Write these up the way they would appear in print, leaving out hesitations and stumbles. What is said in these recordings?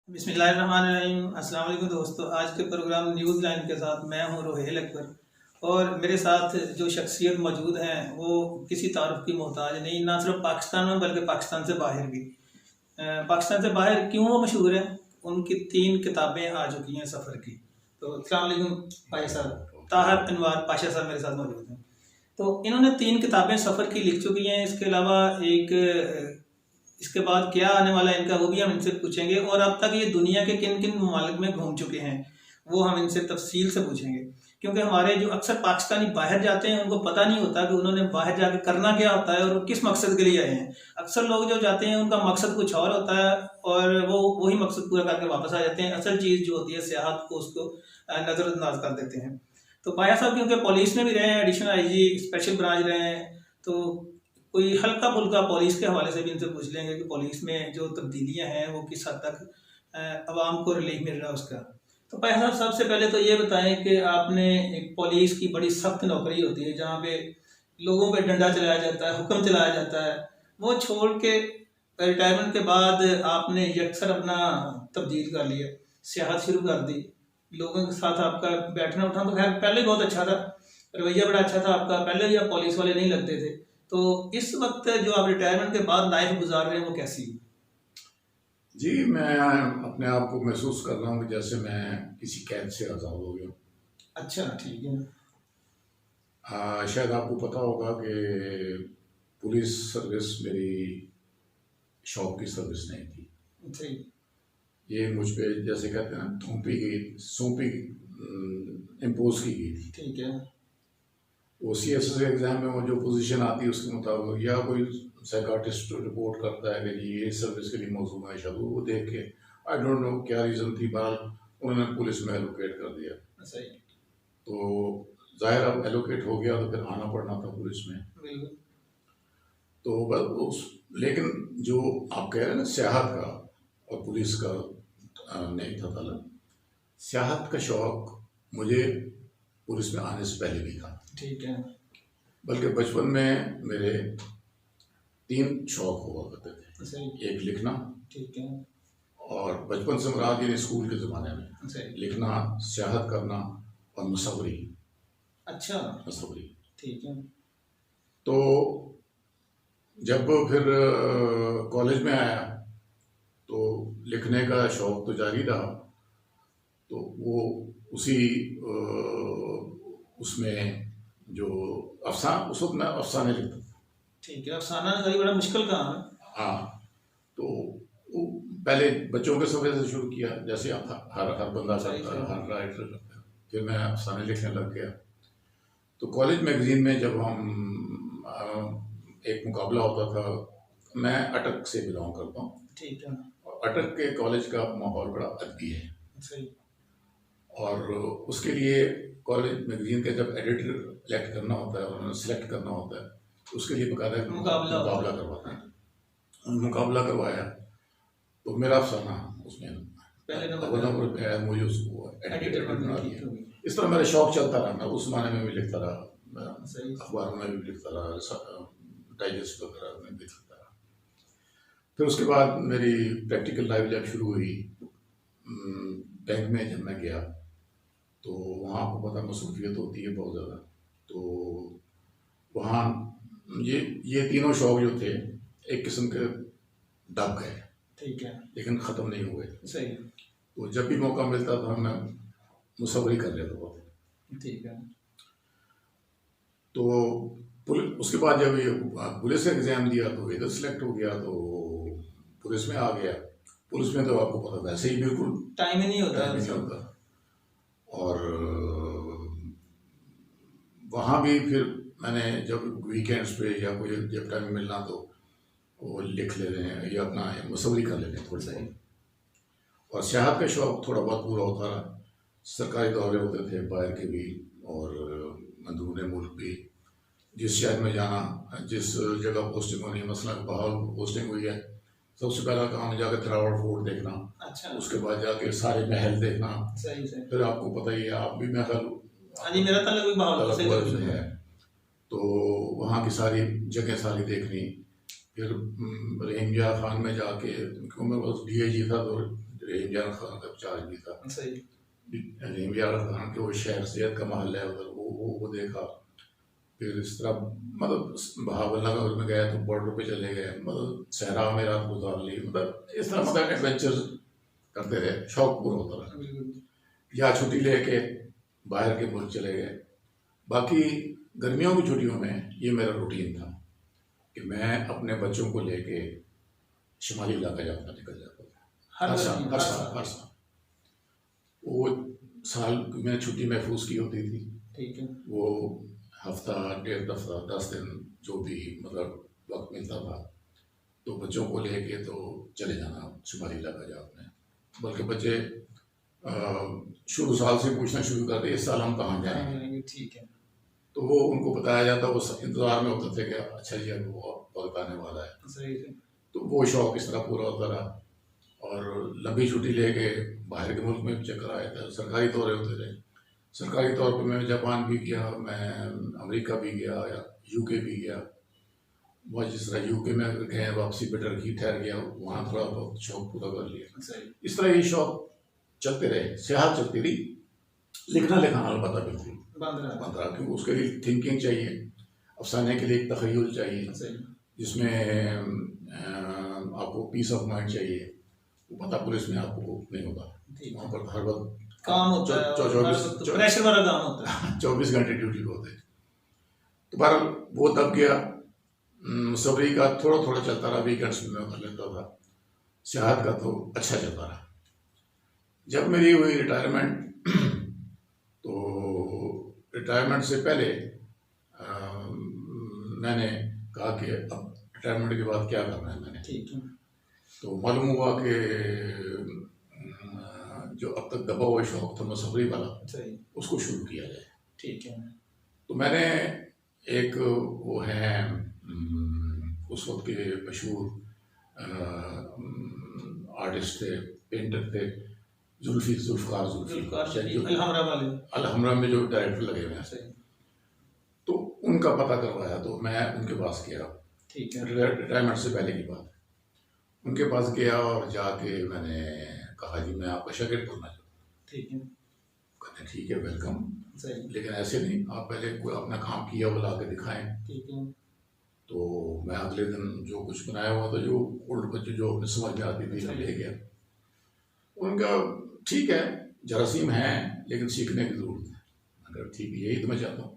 बिस्मिल्लाहिर्रहमानिर्रहीम। अस्सलाम वालेकुम दोस्तों, आज के प्रोग्राम न्यूज़ लाइन के साथ मैं हूं रोहेल अकबर और मेरे साथ जो शख्सियत मौजूद हैं वो किसी तारुफ की मोहताज नहीं, ना सिर्फ पाकिस्तान में बल्कि पाकिस्तान से बाहर भी। पाकिस्तान से बाहर क्यों वो मशहूर हैं? उनकी 3 किताबें आ चुकी हैं सफ़र की। तो अस्सलाम वालेकुम पाशा साहब, ताहर अनवार पाशा साहब मेरे साथ मौजूद हैं। तो इन्होंने 3 किताबें सफ़र की लिख चुकी हैं। इसके अलावा इसके बाद क्या आने वाला है इनका, वो भी हम इनसे पूछेंगे। और अब तक ये दुनिया के किन किन ममालिक में घूम चुके हैं वो हम इनसे तफसील से पूछेंगे, क्योंकि हमारे जो अक्सर पाकिस्तानी बाहर जाते हैं उनको पता नहीं होता कि उन्होंने बाहर जाके करना क्या होता है और किस मकसद के लिए आए हैं। अक्सर लोग जो जाते हैं उनका मकसद कुछ और होता है और वो वही मकसद पूरा करके वापस आ जाते हैं। असल चीज़ जो होती है सियाहत को, उसको नज़रअंदाज कर देते हैं। तो पाया साहब क्योंकि पुलिस में भी रहे हैं, एडिशनल आईजी स्पेशल ब्रांच रहे हैं, तो कोई हल्का फुल्का पुलिस के हवाले से भी इनसे पूछ लेंगे कि पुलिस में जो तब्दीलियां हैं वो किस हद तक आवाम को रिलीफ मिल रहा है उसका। तो भाई साहब सबसे पहले तो ये बताएं कि आपने एक पुलिस की बड़ी सख्त नौकरी होती है जहाँ पे लोगों पे डंडा चलाया जाता है, हुक्म चलाया जाता है, वो छोड़ के रिटायरमेंट के बाद आपने यकसर अपना तब्दील कर लिया, सियाहत शुरू कर दी। लोगों के साथ आपका बैठना उठना तो खैर पहले बहुत अच्छा था, रवैया बड़ा अच्छा था आपका, पहले भी आप पुलिस वाले नहीं लगते थे। तो इस वक्त जो आप रिटायरमेंट के बाद लाइफ गुजार रहे हैं वो कैसी है? जी, मैं अपने आप को महसूस कर रहा हूँ कि जैसे मैं किसी कैद से आज़ाद हो गया। अच्छा, ठीक है। शायद आपको पता होगा कि पुलिस सर्विस मेरी शौक की सर्विस नहीं थी। सही। ये मुझ पे जैसे कहते हैं सौंपी इम्पोज की गई थी। ठीक है। वो CSS एग्ज़ाम में वो जो पोजीशन आती है उसके मुताबिक, या कोई साइकाट्रिस्ट रिपोर्ट करता है कि जी ये सर्विस के लिए मौजूद है, शायद वो देख के आई डोंट नो क्या रीज़न थी, बहरहाल उन्होंने पुलिस में एलोकेट कर दिया। सही। तो जाहिर अब एलोकेट हो गया तो फिर आना पड़ना था पुलिस में। बिल्कुल। तो बस उस, लेकिन जो आप कह रहे हैं ना सियाहत का और पुलिस का नहीं था ताल्लुक। सियाहत का शौक मुझे पुलिस में आने से पहले भी था। ठीक है। बल्कि बचपन में मेरे 3 शौक हुआ करते थे। सही। एक लिखना, ठीक है। और बचपन से मुराद यानी स्कूल के ज़माने में सही। लिखना, सियाहत करना और मुसव्वरी। अच्छा। मुसव्वरी। ठीक है। तो जब फिर कॉलेज में आया तो लिखने का शौक तो जारी रहा। तो वो उसी उसमें जो उस वक्त मैं अफसाने लिखता था। ठीक है। अफसाना नगारी बड़ा मुश्किल काम है। हाँ, तो वो पहले बच्चों के सफ़े से शुरू किया, जैसे हर बंदा करता है, हर राइटर करता है। फिर मैं अफसाने लिखने लग गया। तो कॉलेज मैगजीन में जब हम एक मुकाबला होता था, मैं अटक से बिलोंग करता हूँ। ठीक है। और अटक के कॉलेज का माहौल बड़ा अदबी है। सही। और उसके लिए कॉलेज मैगजीन का जब एडिटर इलेक्ट करना होता है और उन्हें सिलेक्ट करना होता है, उसके लिए बकायदा मुकाबला करवाते हैं। मुकाबला करवाया तो मेरा अफसाना उसमें पहले नंबर पे आया, मुझे उसको एडिटर बना दिया। नंबर। इस तरह मेरा शौक चलता रहा। मैं उस ज़माने में भी लिखता रहा, सही। अखबारों में भी लिखता रहा, डाइजेस्ट वगैरह में भी लिखता रहा। फिर उसके बाद मेरी प्रैक्टिकल लाइफ जब शुरू हुई, बैंक में जब मैं गया तो वहाँ आपको पता मसरूफियत होती है बहुत ज़्यादा। तो वहाँ ये तीनों शौक जो थे एक किस्म के दब गए। ठीक है। लेकिन ख़त्म नहीं हुए। सही। तो जब भी मौका मिलता था मैं मुसव्वरी कर लेता था। ठीक है। तो उसके बाद जब ये पुलिस का एग्ज़ाम दिया तो इधर सेलेक्ट हो गया, तो पुलिस में आ गया। पुलिस में तो आपको पता वैसे ही बिल्कुल टाइम ही नहीं नहीं होता। होता। और वहाँ भी फिर मैंने जब वीकेंड्स पे या कोई जब टाइम मिलना तो वो लिख ले रहे हैं या अपना मुसव्वरी कर लेते हैं थोड़ी सी। और सियाहत का शौक थोड़ा बहुत पूरा होता रहा। सरकारी दौरे होते थे बाहर के भी और अंदरूनी मुल्क भी। जिस शहर में जाना, जिस जगह पोस्टिंग होनी, मसलन बहाल पोस्टिंग हुई है, सबसे पहला काम जाकर थरावड़ फोर्ट देखना। अच्छा। उसके बाद जाके सारे महल देखना। सही सही। फिर आपको पता ही है, आप भी महल हाँ जी, मेरा ताल्लुक भी बहावलपुर से है, तो वहाँ की सारी जगह सारी देखनी। फिर रहीम खान में जाके, क्योंकि मैं बस DIG था तो रहीम खान का चार्ज भी था। सही। रहीम खान के वो शहर सेहत का महल है उधर, वो देखा। फिर इस तरह मतलब बहावलनगर में गए तो बॉर्डर पे चले गए, मतलब सहरा में रात गुजार ली, मतलब इस तरह मतलब एडवेंचर करते रहे, शौक पूरा होता रहा। या छुट्टी लेके बाहर के मुल्क चले गए। बाकी गर्मियों की छुट्टियों में ये मेरा रूटीन था कि मैं अपने बच्चों को लेके शुमाली इलाका जाता निकल जाता था हर साल। वो साल में छुट्टी महफूज की होती थी। ठीक है। वो हफ्ता, 1.5 हफ्ता, 10 दिन जो भी मतलब वक्त मिलता था, तो बच्चों को लेके तो चले जाना शुमाली इलाका जाते हैं। बल्कि बच्चे शुरू साल से पूछना शुरू करते इस साल हम कहाँ जाएंगे। ठीक है। तो वो उनको बताया जाता, वो इंतजार में होते थे कि अच्छा जी अब वो वक्त आने वाला है। सही है। तो वो शौक इस तरह पूरा होता रहा। और लंबी छुट्टी लेके बाहर के मुल्क में भी चक्कर आए थे, सरकारी दौरे होते रहे। सरकारी तौर पे मैं जापान भी गया, मैं अमेरिका भी गया, या यूके भी गया। वह जिस तरह यूके में गए वापसी पे टर्की ठहर गया, वहाँ थोड़ा बहुत शौक पूरा कर लिया। इस तरह ये शौक चलते रहे, सियाहत चलती रही। लिखना लिखाना अलबत्ता बिल्कुल बंद रहा, क्योंकि उसके लिए थिंकिंग चाहिए, अफसाने के लिए एक तखय्युल चाहिए, जिसमें आपको पीस ऑफ माइंड चाहिए। वो पता पुलिस में आपको नहीं होता, वहाँ पर हर वक्त काम होता है, प्रेशर वाला काम होता है, 24 घंटे ड्यूटी पे होते हैं। तो बहरहाल वो दब गया। मुसवरी का थोड़ा थोड़ा चलता रहा, वीकेंड्स में कर लेता था। सियाहत का तो अच्छा चलता रहा। जब मेरी हुई रिटायरमेंट, तो रिटायरमेंट से पहले मैंने कहा कि अब रिटायरमेंट के बाद क्या करना है मैंने। ठीक है। तो मालूम हुआ कि जो अब तक दबा हुआ शौक था मुसवरी वाला, उसको शुरू किया जाए। ठीक है। तो मैंने एक वो है उस वक्त के मशहूर आर्टिस्ट थे, पेंटर थे, जुल्फिकार अलहमरा में जो डायरेक्टर लगे हुए हैं, तो उनका पता करवाया। तो मैं उनके पास गया। ठीक है। रिटायरमेंट से पहले की बात है। उनके पास गया और जाके मैंने कहा जी मैं आपका शागिर्द बनना चाहता हूँ। ठीक है। कहते ठीक है, वेलकम, लेकिन ऐसे नहीं, आप पहले कोई अपना काम किया वो ला के दिखाएं। ठीक है। तो मैं अगले दिन जो कुछ बनाया हुआ था, जो ओल्ड बच्चे जो अपने समझ में आती थी, ले गया। उनका ठीक है, जरासीम है, लेकिन सीखने की जरूरत है। अगर ठीक है, यही तो मैं चाहता हूँ,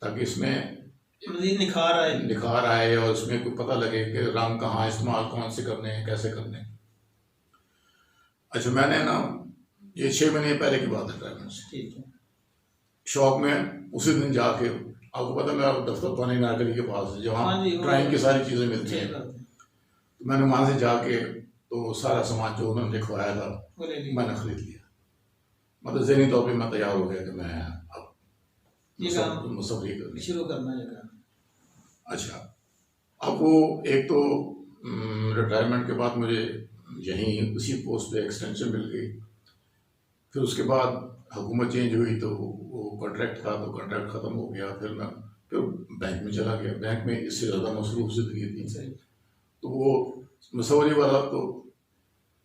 ताकि इसमें निखार आए और उसमें कोई पता लगे कि रंग कहाँ इस्तेमाल कौन से करने हैं, कैसे करने हैं। अच्छा, मैंने ना ये 6 महीने पहले की बात है रिटायरमेंट से। ठीक है। शौक में उसी दिन जाके, आपको पता मेरा दफ्तर पानी नागरी के पास है, जहाँ ड्राइंग की सारी चीज़ें मिलती हैं। तो मैंने वहाँ से जाके तो सारा सामान जो उन्होंने लिखवाया था मैंने खरीद लिया। मतलब ज़हनी तौर पे मैं तैयार हो गया कि मैं अब मुसवरी शुरू करना है। अच्छा, अब वो एक तो रिटायरमेंट के बाद मुझे यहीं उसी पोस्ट पे एक्सटेंशन मिल गई। फिर उसके बाद हुकूमत चेंज हुई, तो वो कॉन्ट्रैक्ट था, तो कॉन्ट्रैक्ट ख़त्म हो गया। फिर मैं बैंक में चला गया। बैंक में इससे ज़्यादा मसरूफ ज़िंदगी थी, तो वो मुसवरी वाला तो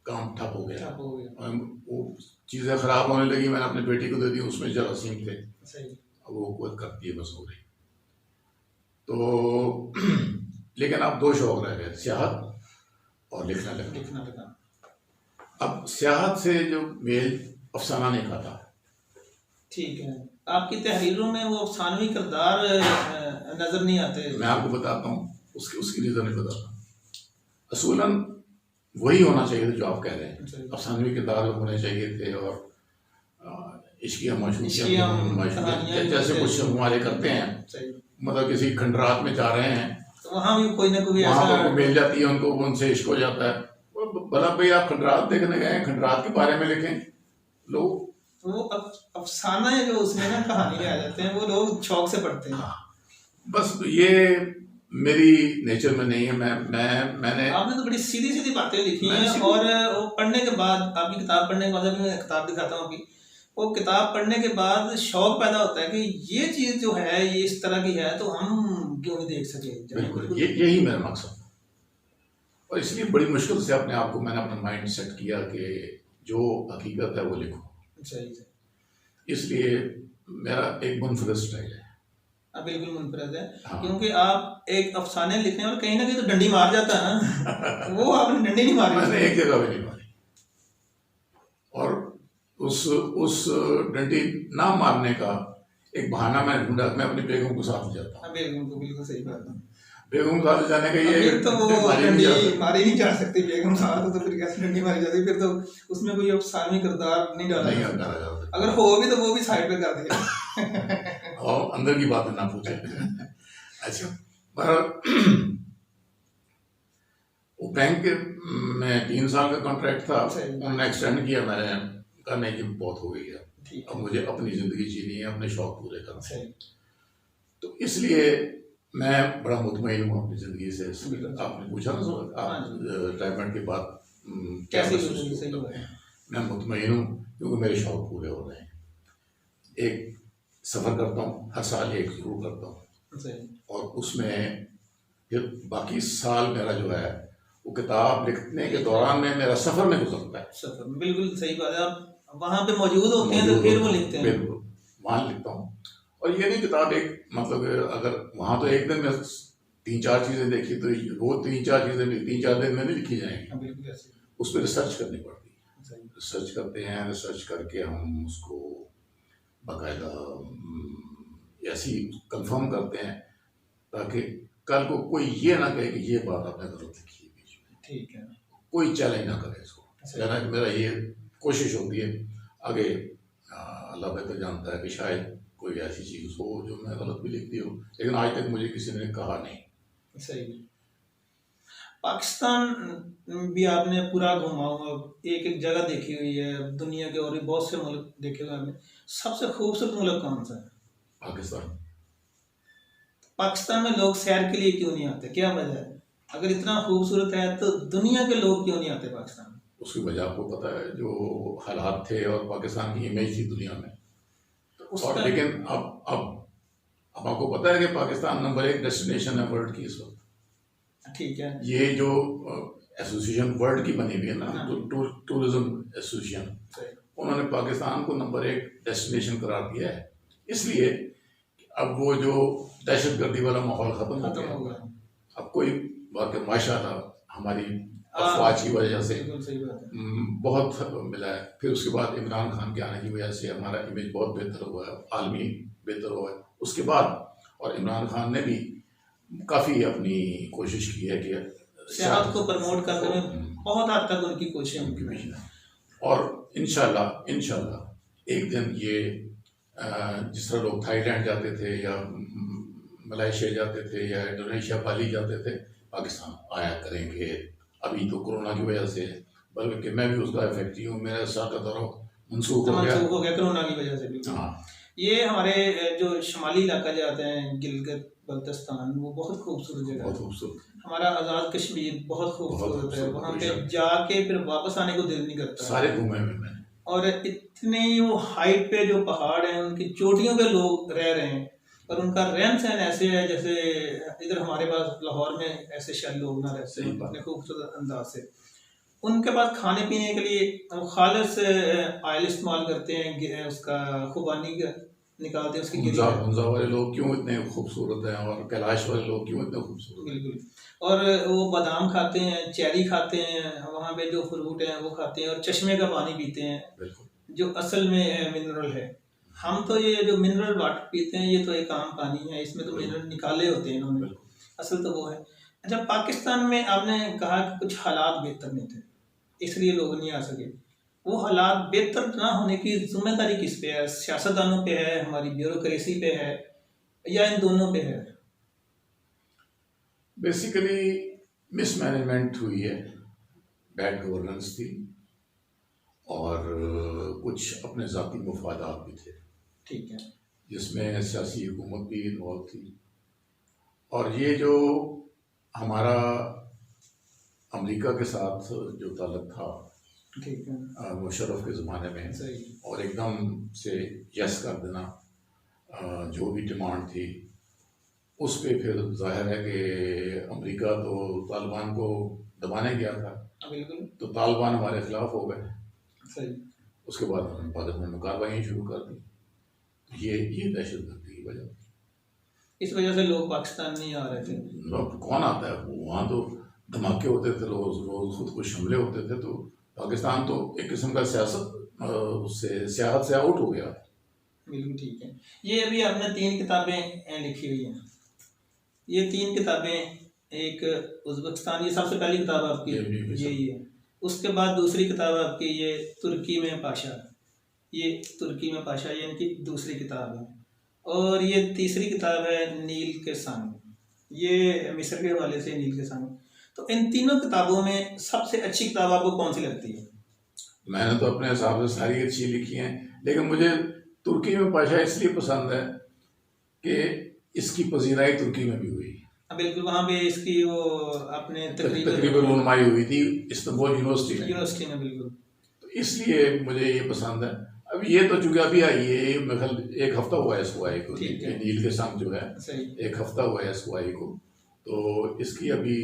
काम ठप हो गया। वो चीज़ें ख़राब होने लगी, मैंने अपनी बेटी को दे दी, उसमें जरासीम थे, अब वो खुद करती है मुसवरी। तो लेकिन अब 2 शौक रह गए, सियाहत और लिखना लिखना। अब सियाहत से जो मेल अफसाना नहीं खाता। ठीक है। आपकी तहरीरों में वो अफसानवी किरदार नजर नहीं आते। मैं आपको बताता हूँ, उसकी रीज़न नहीं बताता। असूलन वही होना चाहिए जो आप कह रहे हैं, अफसानवी किरदार होने चाहिए थे। और इश्किया जैसे कुछ हमारे करते हैं, मतलब किसी खंडरात में जा रहे हैं, तो वहाँ भी कोई ना कोई ऐसा मिल जाती है उनको, उनसे इश्क हो जाता है। भला भाई आप खंडरात देखने गए, खंडरात के बारे में लिखें लोग। तो वो अफसाना है जो उसमें ना कहानी आ जाते हैं, वो लोग शौक से पढ़ते हैं। बस ये मेरी नेचर में नहीं है। मैंने आपने तो बड़ी सीधी सीधी बातें लिखी हैं, और वो पढ़ने के बाद, आपकी किताब पढ़ने के बाद, मैं किताब दिखाता हूँ अभी, वो किताब पढ़ने के बाद शौक पैदा होता है कि ये चीज़ जो है ये इस तरह की है, तो हम क्यों नहीं देख सके। बिल्कुल, यही मेरा मकसद। और इसलिए बड़ी मुश्किल से अपने आप को मैंने अपना माइंड सेट किया कि जो हकीकत है वो लिखूं। सही सही। इसलिए मेरा एक मुनफरद स्टाइल है। बिल्कुल मुनफरद है। हाँ। क्योंकि आप एक अफसाने लिखने और कहीं ना कहीं तो डंडी मार जाता है ना वो आपने डंडी नहीं मारी। मैंने एक जगह भी नहीं मारी, और उस डंडी ना मारने का एक बहाना मैं ढूंढा। मैं अपनी बेगम को साथ ले जाता हूँ। बेगम को, बिल्कुल सही बात है। बेगम साथ ले जाने का ये तो वो डंडी मारी नहीं जा सकती बेगम साथ, तो फिर कैसे डंडी मारी जाती? फिर तो उसमें कोई अफसानी किरदार नहीं डाला जा सकता। अगर हो भी तो वो भी साइड पे कर दिया और अंदर की बातें ना पूछे। अच्छा, पर वो बैंक में 3 साल का कॉन्ट्रैक्ट था, उन्होंने एक्सटेंड किया। मैंने कहा नहीं कि बहुत हो गई है, अब मुझे अपनी ज़िंदगी जीनी है, अपने शौक पूरे करने हैं। तो इसलिए मैं बड़ा मुतमईन हूँ अपनी ज़िंदगी से। आपने पूछा ना रिटायरमेंट के बाद कैसे? मैं मुतमईन हूँ क्योंकि मेरे शौक पूरे हो रहे हैं। एक सफ़र करता हूँ, हर साल एक ज़रूर करता हूँ, और उसमें फिर बाकी साल मेरा जो है वो किताब लिखने के दौरान में मेरा सफ़र में गुजरता है। सफ़र में, बिल्कुल सही बात है। आप वहाँ पे मौजूद होते हैं तो फिर वो लिखते हैं। बिल्कुल, वहाँ लिखता हूँ। और ये नहीं किताब एक मतलब अगर वहाँ तो एक दिन में 3-4 चीज़ें देखी तो वो 3-4 चीज़ें 3-4 दिन में नहीं लिखी जाएंगी, उस पर रिसर्च करनी पड़ती है। रिसर्च करते हैं, रिसर्च करके हम उसको बाकायदा ऐसी कंफर्म करते हैं ताकि कल को कोई ये ना कहे कि ये बात आपने गलत लिखी है बीच में। ठीक है, कोई चैलेंज ना करे इसको। मेरा ये कोशिश होती है। आगे अल्लाह बेहतर जानता है कि शायद कोई ऐसी चीज़ हो जो मैं गलत भी लिखती हूँ, लेकिन आज तक मुझे किसी ने कहा नहीं। सही। पाकिस्तान भी आपने पूरा घुमा हुआ, एक एक जगह देखी हुई है, दुनिया के और भी बहुत से मुल्क देखे हुए हैं। सबसे खूबसूरत मुल्क कौन सा है? पाकिस्तान। पाकिस्तान में लोग सैर के लिए क्यों नहीं आते? क्या वजह है? अगर इतना खूबसूरत है तो दुनिया के लोग क्यों नहीं आते पाकिस्तान? उसकी वजह आपको पता है, जो हालात थे और पाकिस्तान की इमेज थी दुनिया में। और लेकिन अब आपको पता है कि पाकिस्तान नंबर 1 डेस्टिनेशन है वर्ल्ड की इस वक्त। ठीक है। ये जो एसोसिएशन वर्ल्ड की बनी हुई है ना, टूरिज्म एसोसिएशन, उन्होंने पाकिस्तान को नंबर 1 डेस्टिनेशन करार दिया है। इसलिए अब वो जो दहशतगर्दी वाला माहौल खत्म हो गया। अब कोई बात माशाल्लाह हमारी अफवाज की वजह से बहुत मिला है। फिर उसके बाद इमरान खान के आने की वजह से हमारा इमेज बहुत बेहतर हुआ है, आलमी बेहतर हुआ है उसके बाद। और इमरान खान ने भी काफ़ी अपनी कोशिश की है कि सियाहत को प्रमोट करने में बहुत हद तक उनकी कोशिश है। और इंशाल्लाह एक दिन ये जिस तरह लोग थाईलैंड जाते थे या मलेशिया जाते थे या इंडोनेशिया, बाली जाते थे, पाकिस्तान आया करेंगे। अभी तो कोरोना की वजह से, बल्कि मैं भी उसका इफेक्ट ही हूँ, मेरा साथ का दौरा मनसूख हो गया कोरोना की वजह से भी। हाँ, ये हमारे जो शुमाली इलाका जाते हैं, गिलगित बल्तिस्तान, वो बहुत खूबसूरत जगह, बहुत खूबसूरत। हमारा आज़ाद कश्मीर बहुत खूबसूरत है, वहाँ पे जाके फिर वापस आने को दिल नहीं करता। सारे घूमे हुए मैंने। और इतने वो हाइट पे जो पहाड़ हैं, उनकी चोटियों पे लोग रह रहे हैं, और उनका रहन सहन ऐसे है जैसे इधर हमारे पास लाहौर में ऐसे शायद लोग ना रहते हैं अपने खूबसूरत अंदाज से। उनके पास खाने पीने के लिए खालिस ऑयल इस्तेमाल करते हैं, उसका खुबानी निकालते हैं उसकी। हुंजा वाले लोग क्यों इतने खूबसूरत हैं और कैलाश वाले लोग क्यों इतने खूबसूरत? बिल्कुल। और वो बादाम खाते हैं, चेरी खाते हैं, वहाँ पे जो फ्रूट हैं वो खाते हैं, और चश्मे का पानी पीते हैं जो असल में मिनरल है। हम तो ये जो मिनरल वाटर पीते हैं ये तो एक आम पानी है, इसमें तो मिनरल निकाले होते हैं इन्होंने, असल तो वो है। अच्छा, पाकिस्तान में आपने कहा कि कुछ हालात बेहतर नहीं थे इसलिए लोग नहीं आ सके। वो हालात बेहतर ना होने की जिम्मेदारी किस पे है? सियासतदानों पे है, हमारी ब्यूरोक्रेसी पे है, या इन दोनों पे है? बेसिकली मिसमैनेजमेंट हुई है, बैड गवर्नेंस थी, और कुछ अपने ज़ाती मफादात भी थे। ठीक है। जिसमें सियासी हुकूमत भी इन्वॉल्व थी। और ये जो हमारा अमेरिका के साथ जो ताल्लुक था, ठीक है, मुशर्रफ के ज़माने में, और एकदम से यस कर देना जो भी डिमांड थी उस पर फिर जाहिर है कि अमेरिका तो तालिबान को दबाने गया था, बिल्कुल तो तालिबान हमारे खिलाफ हो गए। सही। उसके बाद उन्होंने पाकिस्तान में कार्रवाई शुरू कर दी। ये दहशतगर्दी की वजह। इस वजह से लोग पाकिस्तान नहीं आ रहे थे। अब कौन आता है वहाँ? तो धमाके होते थे, रोज रोज खुद कुछ हमले होते थे। तो पाकिस्तान तो एक किस्म का उससे सियाहत से आउट हो गया। बिल्कुल ठीक है। ये अभी आपने 3 किताबें लिखी हुई हैं, ये 3 किताबें, एक उज़्बेकिस्तान, ये सबसे पहली किताब आपकी यही है। उसके बाद दूसरी किताब आपकी ये तुर्की में पाशा, ये तुर्की में पाशा, ये इनकी दूसरी किताब है। और ये तीसरी किताब है नील के संग, ये मिस्र के हवाले से नील के संग। तो इन तीनों किताबों में सबसे अच्छी किताब आपको कौन सी लगती है? मैंने तो अपने हिसाब से सारी अच्छी लिखी हैं, लेकिन मुझे तुर्की में पाशा इसलिए पसंद है कि इसकी पजीराई तुर्की में भी हुई। बिल्कुल, वहाँ पे इसकी वो अपने तकरीबन रुनमाई हुई थी इस्तांबुल यूनिवर्सिटी में। बिल्कुल, तो इसलिए मुझे ये पसंद है। अब ये तो चूंकि अभी आई है, मतलब 1 हफ्ता हुआ है इसको आई को, नील के संग जो है 1 हफ्ता हुआ है इसको आई को। तो इसकी अभी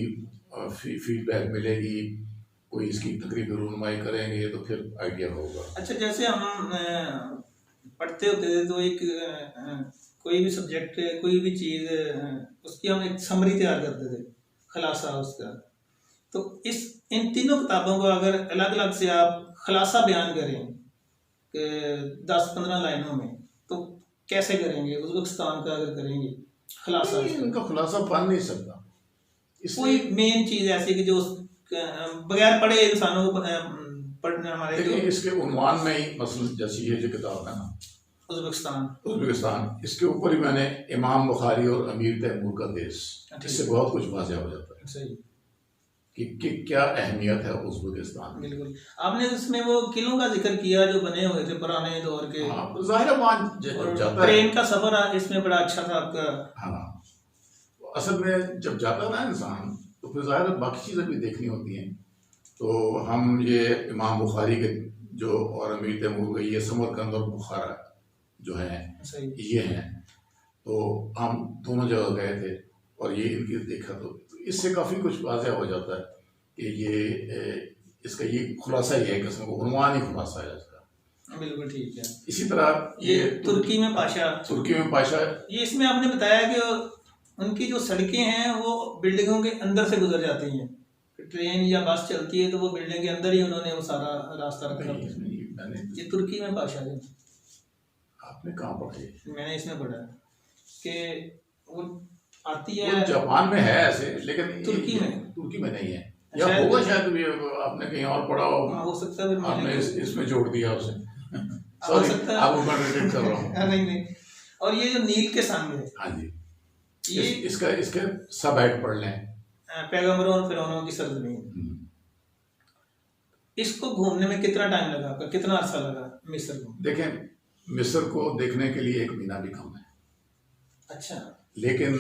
फीडबैक मिलेगी, कोई इसकी तकरीबन रुनमाई करेंगे तो फिर आइडिया होगा। अच्छा, जैसे हम पढ़ते होते थे तो एक कोई भी सब्जेक्ट, कोई भी चीज़, उसकी हम एक समरी तैयार करते थे, खलासा उसका। तो इन तीनों किताबों को अगर अलग अलग से आप खलासा बयान करें 10-15 लाइनों में, तो कैसे करेंगे? उज़्बेकिस्तान का अगर करेंगे खलासा, इनका खुलासा बन नहीं सकता। कोई मेन चीज़ ऐसी कि जो बगैर पढ़े इंसानों को पढ़ने हमारे, इसके उन्वान में ही मसलन जैसी ये जो किताब है ना उज़्बेकिस्तान, इसके ऊपर ही मैंने इमाम बुखारी और अमीर तैमूर का देश, इससे बहुत कुछ वाज़ेह हो जाता है सही कि क्या अहमियत है उज़्बेकिस्तान। बिल्कुल, आपने उसमें वो किलों का जिक्र किया जो बने हुए थे पुराने दौर के। हाँ, ज़ाहिर है ट्रेन का सफर इसमें बड़ा अच्छा था आपका। हाँ, असल में जब जाता ना इंसान तो फिर ज़ाहिर बाकी चीज़ें भी देखनी होती हैं। तो हम ये इमाम बुखारी के जो और अमीर तैमूर के ये समरकंद और बुखारा जो है ये हैं, तो हम दोनों जगह गए थे और ये इनकी देखा तो इससे काफ़ी कुछ वाज़ेह हो जाता है कि ये इसका ये खुलासा ही है, किस्म को उन्वान ही खुलासा है इसका। बिल्कुल ठीक है। इसी तरह ये तुर्की में पाशा, ये इसमें आपने बताया कि उनकी जो सड़कें हैं वो बिल्डिंगों के अंदर से गुजर जाती हैं, ट्रेन या बस चलती है तो वो बिल्डिंग के अंदर ही उन्होंने वो सारा रास्ता रखा। ये तुर्की में पाशा है। आपने कहाँ पढ़ी? मैंने इसमें पढ़ा कि वो आती है, जापान में है ऐसे, लेकिन तुर्की में नहीं है, या होगा शायद भी, आपने कहीं और पढ़ा हो सकता है, आपने इसमें जोड़ दिया उसे। हो सकता है, आपको मैं रिलेट कर रहा हूँ। नहीं। और ये जो नील के संग है, हाँ जी, ये इसके सब हेड पढ़ लें, पैगंबरों और फिरौनों की सरजमीन। इसको घूमने में कितना टाइम लगा आपका, कितना अर्सा लगा मिस्र को? देखें, मिस्र को देखने के लिए 1 महीना भी कम है। अच्छा, लेकिन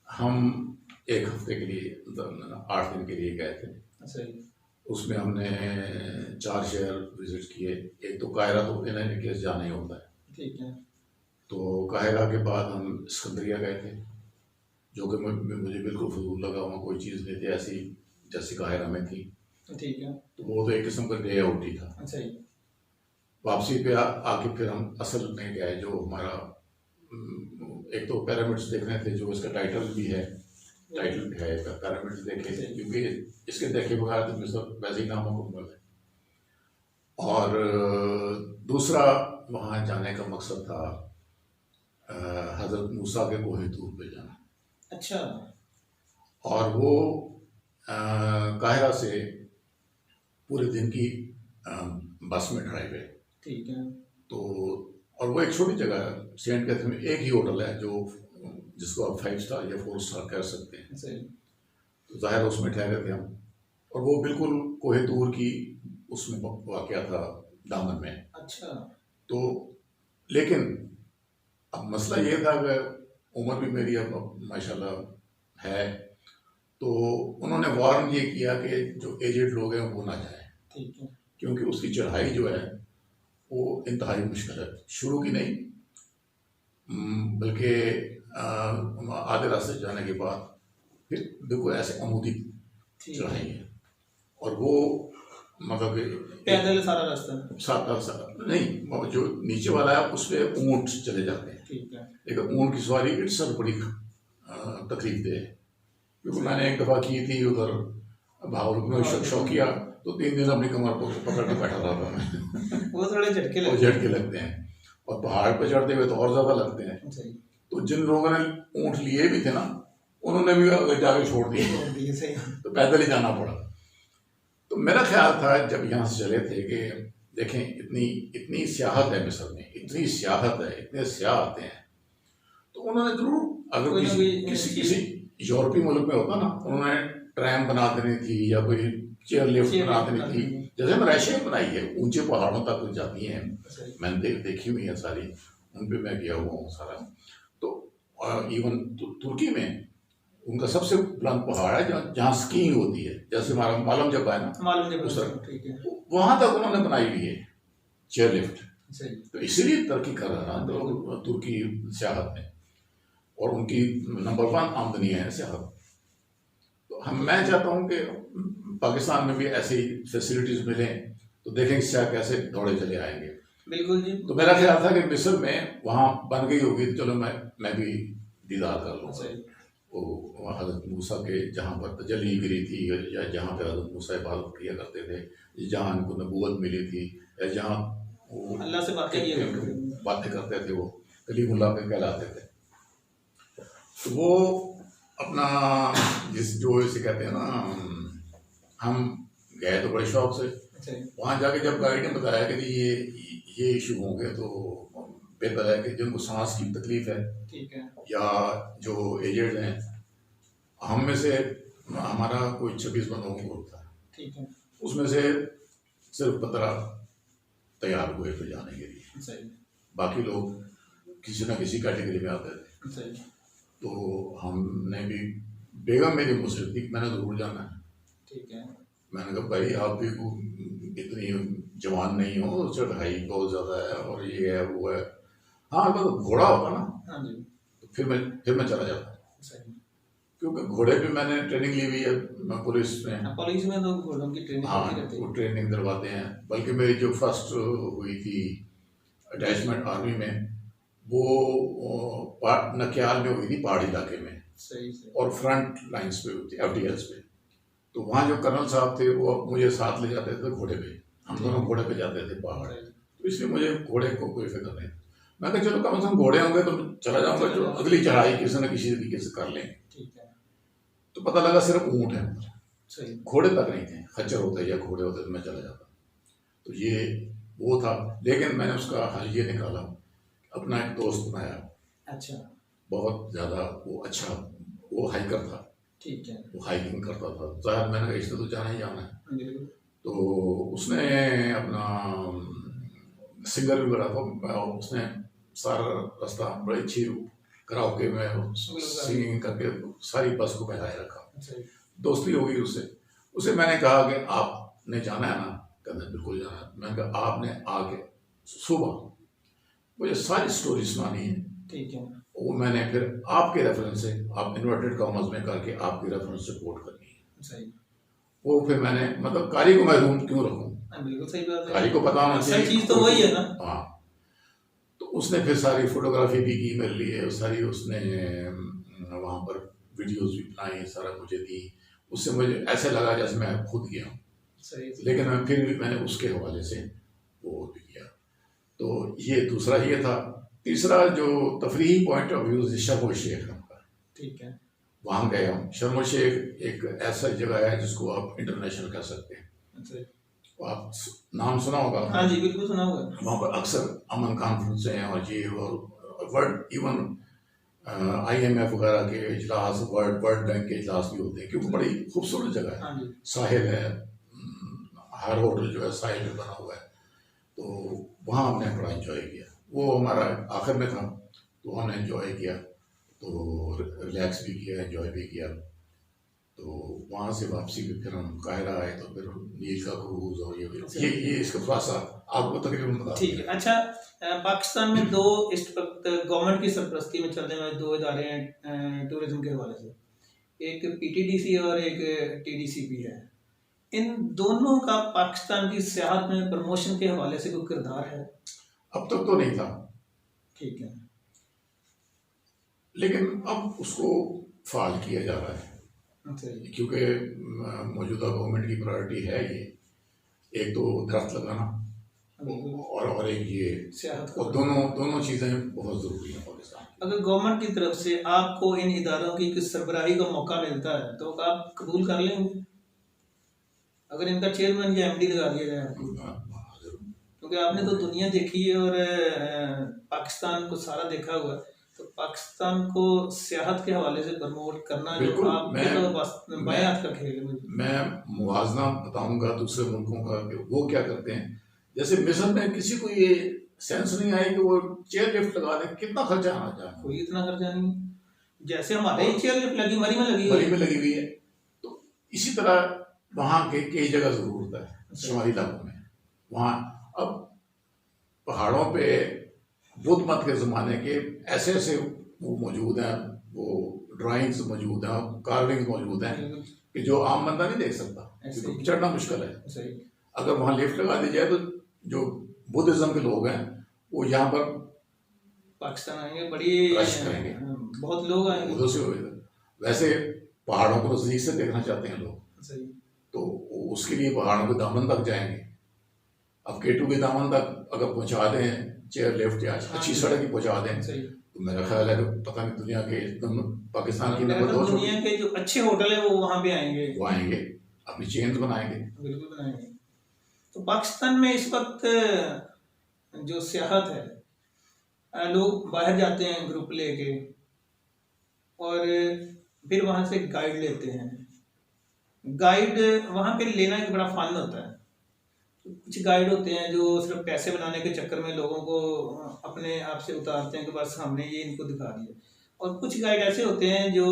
हम 1 हफ्ते के लिए 8 दिन के लिए गए थे। अच्छा, उसमें हमने 4 शहर विजिट किए। एक तो काहिरा तो इन केस जाना ही होता है, ठीक है। तो काहिरा के बाद हम सिकंदरिया गए थे, जो कि मुझे बिल्कुल फजूल लगा। वहाँ कोई चीज़ नहीं थी ऐसी जैसी काहिरा में थी, ठीक है। तो वो तो एक किस्म का डे आउट ही था। अच्छा, वापसी पे आके फिर हम असल में गए, जो हमारा एक तो पिरामिड्स देखने थे, जो इसका टाइटल भी है पिरामिड्स देखे, क्योंकि इसके देखे बगैर तो मिस्र वैसे ही नामुमकिन है। और दूसरा वहाँ जाने का मकसद था हज़रत मूसा के कोहे तूर पे जाना। अच्छा। और वो काहिरा से पूरे दिन की बस में ड्राइव है, ठीक है। तो और वो एक छोटी जगह है, सेंट कैथरीन में एक ही होटल है जो जिसको आप 5 स्टार या 4 स्टार कह सकते हैं। सही। तो जाहिर उसमें ठहरे थे हम, और वो बिल्कुल कोहे तूर की उसमें वाक़या था, दामन में। अच्छा। तो लेकिन अब मसला ये था कि उम्र भी मेरी अब माशाल्लाह है, तो उन्होंने वार्न ये किया कि जो एजेड लोग हैं वो ना जाएं, ठीक है, क्योंकि उसकी चढ़ाई जो है वो इंतहाई मुश्किल है। शुरू की नहीं, बल्कि आधे रास्ते जाने के बाद फिर बिल्कुल ऐसे अमूदी चढ़ाई है। और वो मतलब पैदल सारा रास्ता? साथ नहीं, जो नीचे वाला है उस पर ऊँट चले जाते हैं। ठीक है। लेकिन ऊँट की सवारी इट्स बड़ी तकलीफ दे, क्योंकि मैंने एक दफ़ा की थी उधर भावलपुर में शौकिया, तो 3 दिन अपनी कमर को पकड़ के बैठा रहा था मैं। वो थोड़े झटके लगते हैं, और पहाड़ पर चढ़ते हुए तो और ज़्यादा लगते हैं। तो जिन लोगों ने ऊँट लिए भी थे ना, उन्होंने भी जाके छोड़ दिए, तो पैदल ही जाना पड़ा। तो मेरा ख्याल था जब यहाँ से चले थे कि देखें इतनी सियाहत है मिस्र में, इतनी सियाहत है, इतने सियाह आते हैं, तो उन्होंने जरूर अगर किसी यूरोपीय मुल्क में होता ना, उन्होंने ट्रैम बना देनी थी या कोई चेयर लिफ्ट बना देनी थी, जैसे मलेशिया में बनाई है, ऊंचे पहाड़ों तक जाती हैं, मैंने देखी हुई है सारी, उन पे मैं गया हुआ हूँ सारा। तो इवन तुर्की में उनका सबसे बुलंद पहाड़ है जहाँ स्कीइंग होती है, जैसे हमारा मालम जब है ना, उस तरह वहां तक उन्होंने बनाई हुई है चेयर लिफ्ट। तो इसीलिए तरक्की कर रहा है तो तुर्की सियाहत में, और उनकी नंबर 1 आमदनी है सियाहत। तो मैं चाहता हूँ कि पाकिस्तान में भी ऐसी फैसिलिटीज मिलें, तो देखेंगे सियाह कैसे दौड़े चले आएंगे। बिल्कुल जी। तो मेरा ख्याल था कि मिस्र में वहाँ बन गई होगी, तो चलो मैं भी दीदार कर लूँ वो हज़रत मूसा के जहाँ पर तजल्ली गिरी थी, या जहाँ पर हज़रत मूसा इबादत किया करते थे, जहाँ उनको नबूवत मिली थी, या जहाँ वो अल्लाह से बातें करते थे, वो कलीमुल्लाह के कहलाते थे। तो वो अपना जो इसे कहते हैं ना, हम गए तो बड़े शौक से, वहाँ जाके जब गाइड ने बताया कि ये इशू होंगे, तो बेहतर है कि जिनको सांस की तकलीफ है, ठीक है, या जो एजेड हैं, हम में से हमारा कोई 26 बंदों का ग्रुप था, ठीक है, उसमें से सिर्फ 15 तैयार हुए फिर जाने के लिए, बाकी लोग किसी न किसी कैटेगरी में आते थे। तो हमने भी, बेगम मेरी मुस्लिम थी, मैंने जरूर जाना है, ठीक है, मैंने कहा भाई आप भी इतनी जवान नहीं हो, चढ़ाई बहुत ज़्यादा है और ये है वो है, हाँ तो घोड़ा होता ना, हाँ जी, तो फिर मैं चला जाता, क्योंकि घोड़े पे मैंने ट्रेनिंग ली हुई है, मैं पुलिस में तो घोड़ों की ट्रेनिंग, हाँ वो ट्रेनिंग दिलवाते हैं। बल्कि मेरी जो फर्स्ट हुई थी अटैचमेंट आर्मी में, वो नकियाल में हुई थी, पहाड़ी इलाके में, सही। और फ्रंट लाइंस पे हुई थी, FDLs पे। तो वहाँ जो कर्नल साहब थे वो मुझे साथ ले जाते थे घोड़े पे, हम दोनों घोड़े पे जाते थे पहाड़, तो इसलिए मुझे घोड़े को कोई फिक्र नहीं। मैं कहा चलो कम से कम घोड़े होंगे तो चला जाऊंगा, जो अगली चढ़ाई किसी न किसी तरीके से कर लेंगे। तो पता लगा सिर्फ ऊँट है, घोड़े तक नहीं थे, खच्चर होते या घोड़े होते तो मैं चला जाता। तो ये वो था, लेकिन मैंने उसका हल ये निकाला, अपना एक दोस्त बनाया, अच्छा, बहुत ज़्यादा वो अच्छा, वो हाइकर था, ठीक है, वो हाइकिंग करता था, ज़ाहिर मैंने कहा इससे तो जाना ही जाना है। तो उसने अपना सिंगर भी बना था, उसने सारा रास्ता बड़ी अच्छी कराओके में सिंगिंग करके सारी बस को बहलाए रखा। दोस्ती हो गई उससे। उसे मैंने कहा कि आपने जाना है ना, कहना बिल्कुल जाना है। मैंने कहा आपने आके सुबह मुझे सारी स्टोरी सुनानी है, ठीक है, वो मैंने फिर आपके रेफरेंस से, आप इन्वर्टेड कॉमर्स में करके आपकी रेफरेंस से कोट करनी है, सही। वो फिर मैंने मतलब कारी को महरूम क्यों रखूं, बिल्कुल सही बात है, कारी को पता होना चाहिए, चीज तो वही है ना। हाँ, तो उसने फिर सारी फोटोग्राफी भी की मेरे लिए, सारी उसने वहाँ पर वीडियोस भी बनाई, सारा मुझे दी। उससे मुझे ऐसे लगा जैसे मैं खुद गया हूँ, लेकिन मैं फिर भी मैंने उसके हवाले से वो भी किया। तो ये दूसरा ये था। तीसरा जो तफरीही पॉइंट ऑफ व्यू शर्म शेख का, ठीक है, वहाँ गया हूँ। शर्म शेख एक ऐसा जगह है जिसको आप इंटरनेशनल कह सकते हैं। आप नाम सुना होगा? हाँ जी, बिल्कुल सुना होगा। वहाँ पर अक्सर अमन कॉन्फ्रेंस हैं और ये और वर्ल्ड इवन IMF वगैरह के इजलास, वर्ल्ड बैंक के इजलास भी होते हैं, क्योंकि बड़ी खूबसूरत जगह है, साहिल है, हर होटल जो है साहिल में बना हुआ है। तो वहाँ हमने बड़ा इंजॉय किया। वो हमारा आखिर में था, तो हमने इंजॉय किया, तो रिलैक्स भी किया, इंजॉय भी किया। तो वहाँ से वापसी भी फिर हम काहिरा आए, तो फिर नील का क्रूज और ये इसका थोड़ा सा आपको तकरीबन बता। ठीक है। अच्छा, पाकिस्तान में दो इस वक्त गवर्नमेंट की सरपरस्ती में चलने वाले दो इदारे हैं टूरिज्म के हवाले से, एक PTDC और एक TDCP है। इन दोनों का पाकिस्तान की सियाहत में प्रमोशन के हवाले से कोई किरदार है? अब तक तो नहीं था, ठीक है। लेकिन अब उसको फाल किया जा रहा है, अच्छा जी। क्योंकि मौजूदा गवर्नमेंट की प्रायोरिटी है ये, एक तो दरख्त लगाना बिल्कुल। और एक ये सियाहत और दोनों चीज़ें बहुत ज़रूरी हैं पाकिस्तान की। अगर गवर्नमेंट की तरफ से आपको इन इदारों की किस सरबराही का मौका मिलता है तो आप कबूल कर लेंगे, अगर इनका चेयरमैन या एमडी लगा दिया जाए आपको? ज़रूर। क्योंकि आपने तो दुनिया देखी है और पाकिस्तान को सारा देखा हुआ है, तो पाकिस्तान को सियाहत के हवाले से प्रमोट करना जो बिल्कुल, आपके तो बस बाएं हाथ का खेल है मुझे। मैं मुवाजना बताऊंगा दूसरे मुल्कों का कि वो क्या करते हैं। जैसे मिस्र में किसी को ये सेंस नहीं आया कि वो चेयर लिफ्ट लगा दें, कितना खर्चा आना चाहिए, कोई इतना खर्चा नहीं है। जैसे हमारे ही चेयर लिफ्ट लगी मरी में लगी हुई बड़ी है। में लगी हुई है। तो इसी तरह वहाँ के कई जगह जरूर होता है शुमारी इलाकों में। वहाँ अब पहाड़ों पे बुद्ध मत के ज़माने के ऐसे ऐसे वो मौजूद हैं, वो ड्राइंग्स मौजूद हैं, कार्विंग्स मौजूद हैं कि जो आम बंदा नहीं देख सकता, ऐसे क्योंकि ही। चढ़ना मुश्किल है। सही। अगर वहाँ लिफ्ट लगा दी जाए तो जो बुद्धिज्म के लोग हैं वो यहाँ पर पाकिस्तान आएंगे, बड़ी रश करेंगे, बहुत लोग आएंगे। उधर से होएगा। वैसे पहाड़ों को नजदीक से देखना चाहते हैं लोग, सही। तो उसके लिए पहाड़ों के दामन तक जाएंगे। अब केटू के दामन तक अगर पहुंचा दें चेयर लिफ्ट या अच्छी सड़क ही पहुंचा दें, सही। तो मेरा ख्याल है कि पता नहीं दुनिया के पाकिस्तान की मेरा नंबर ख्याल 2 दुनिया के जो अच्छे होटल है वो वहाँ पे आएंगे। वो आएंगे, अपनी चेन्स बनाएंगे। बिल्कुल बनाएंगे। तो पाकिस्तान में इस वक्त जो सियाहत है, लोग बाहर जाते हैं ग्रुप लेके और फिर वहाँ से गाइड लेते हैं। गाइड वहाँ पे लेना एक बड़ा फन होता है। कुछ गाइड होते हैं जो सिर्फ पैसे बनाने के चक्कर में लोगों को अपने आप से उतारते हैं कि बस हमने ये इनको दिखा दिया, और कुछ गाइड ऐसे होते हैं जो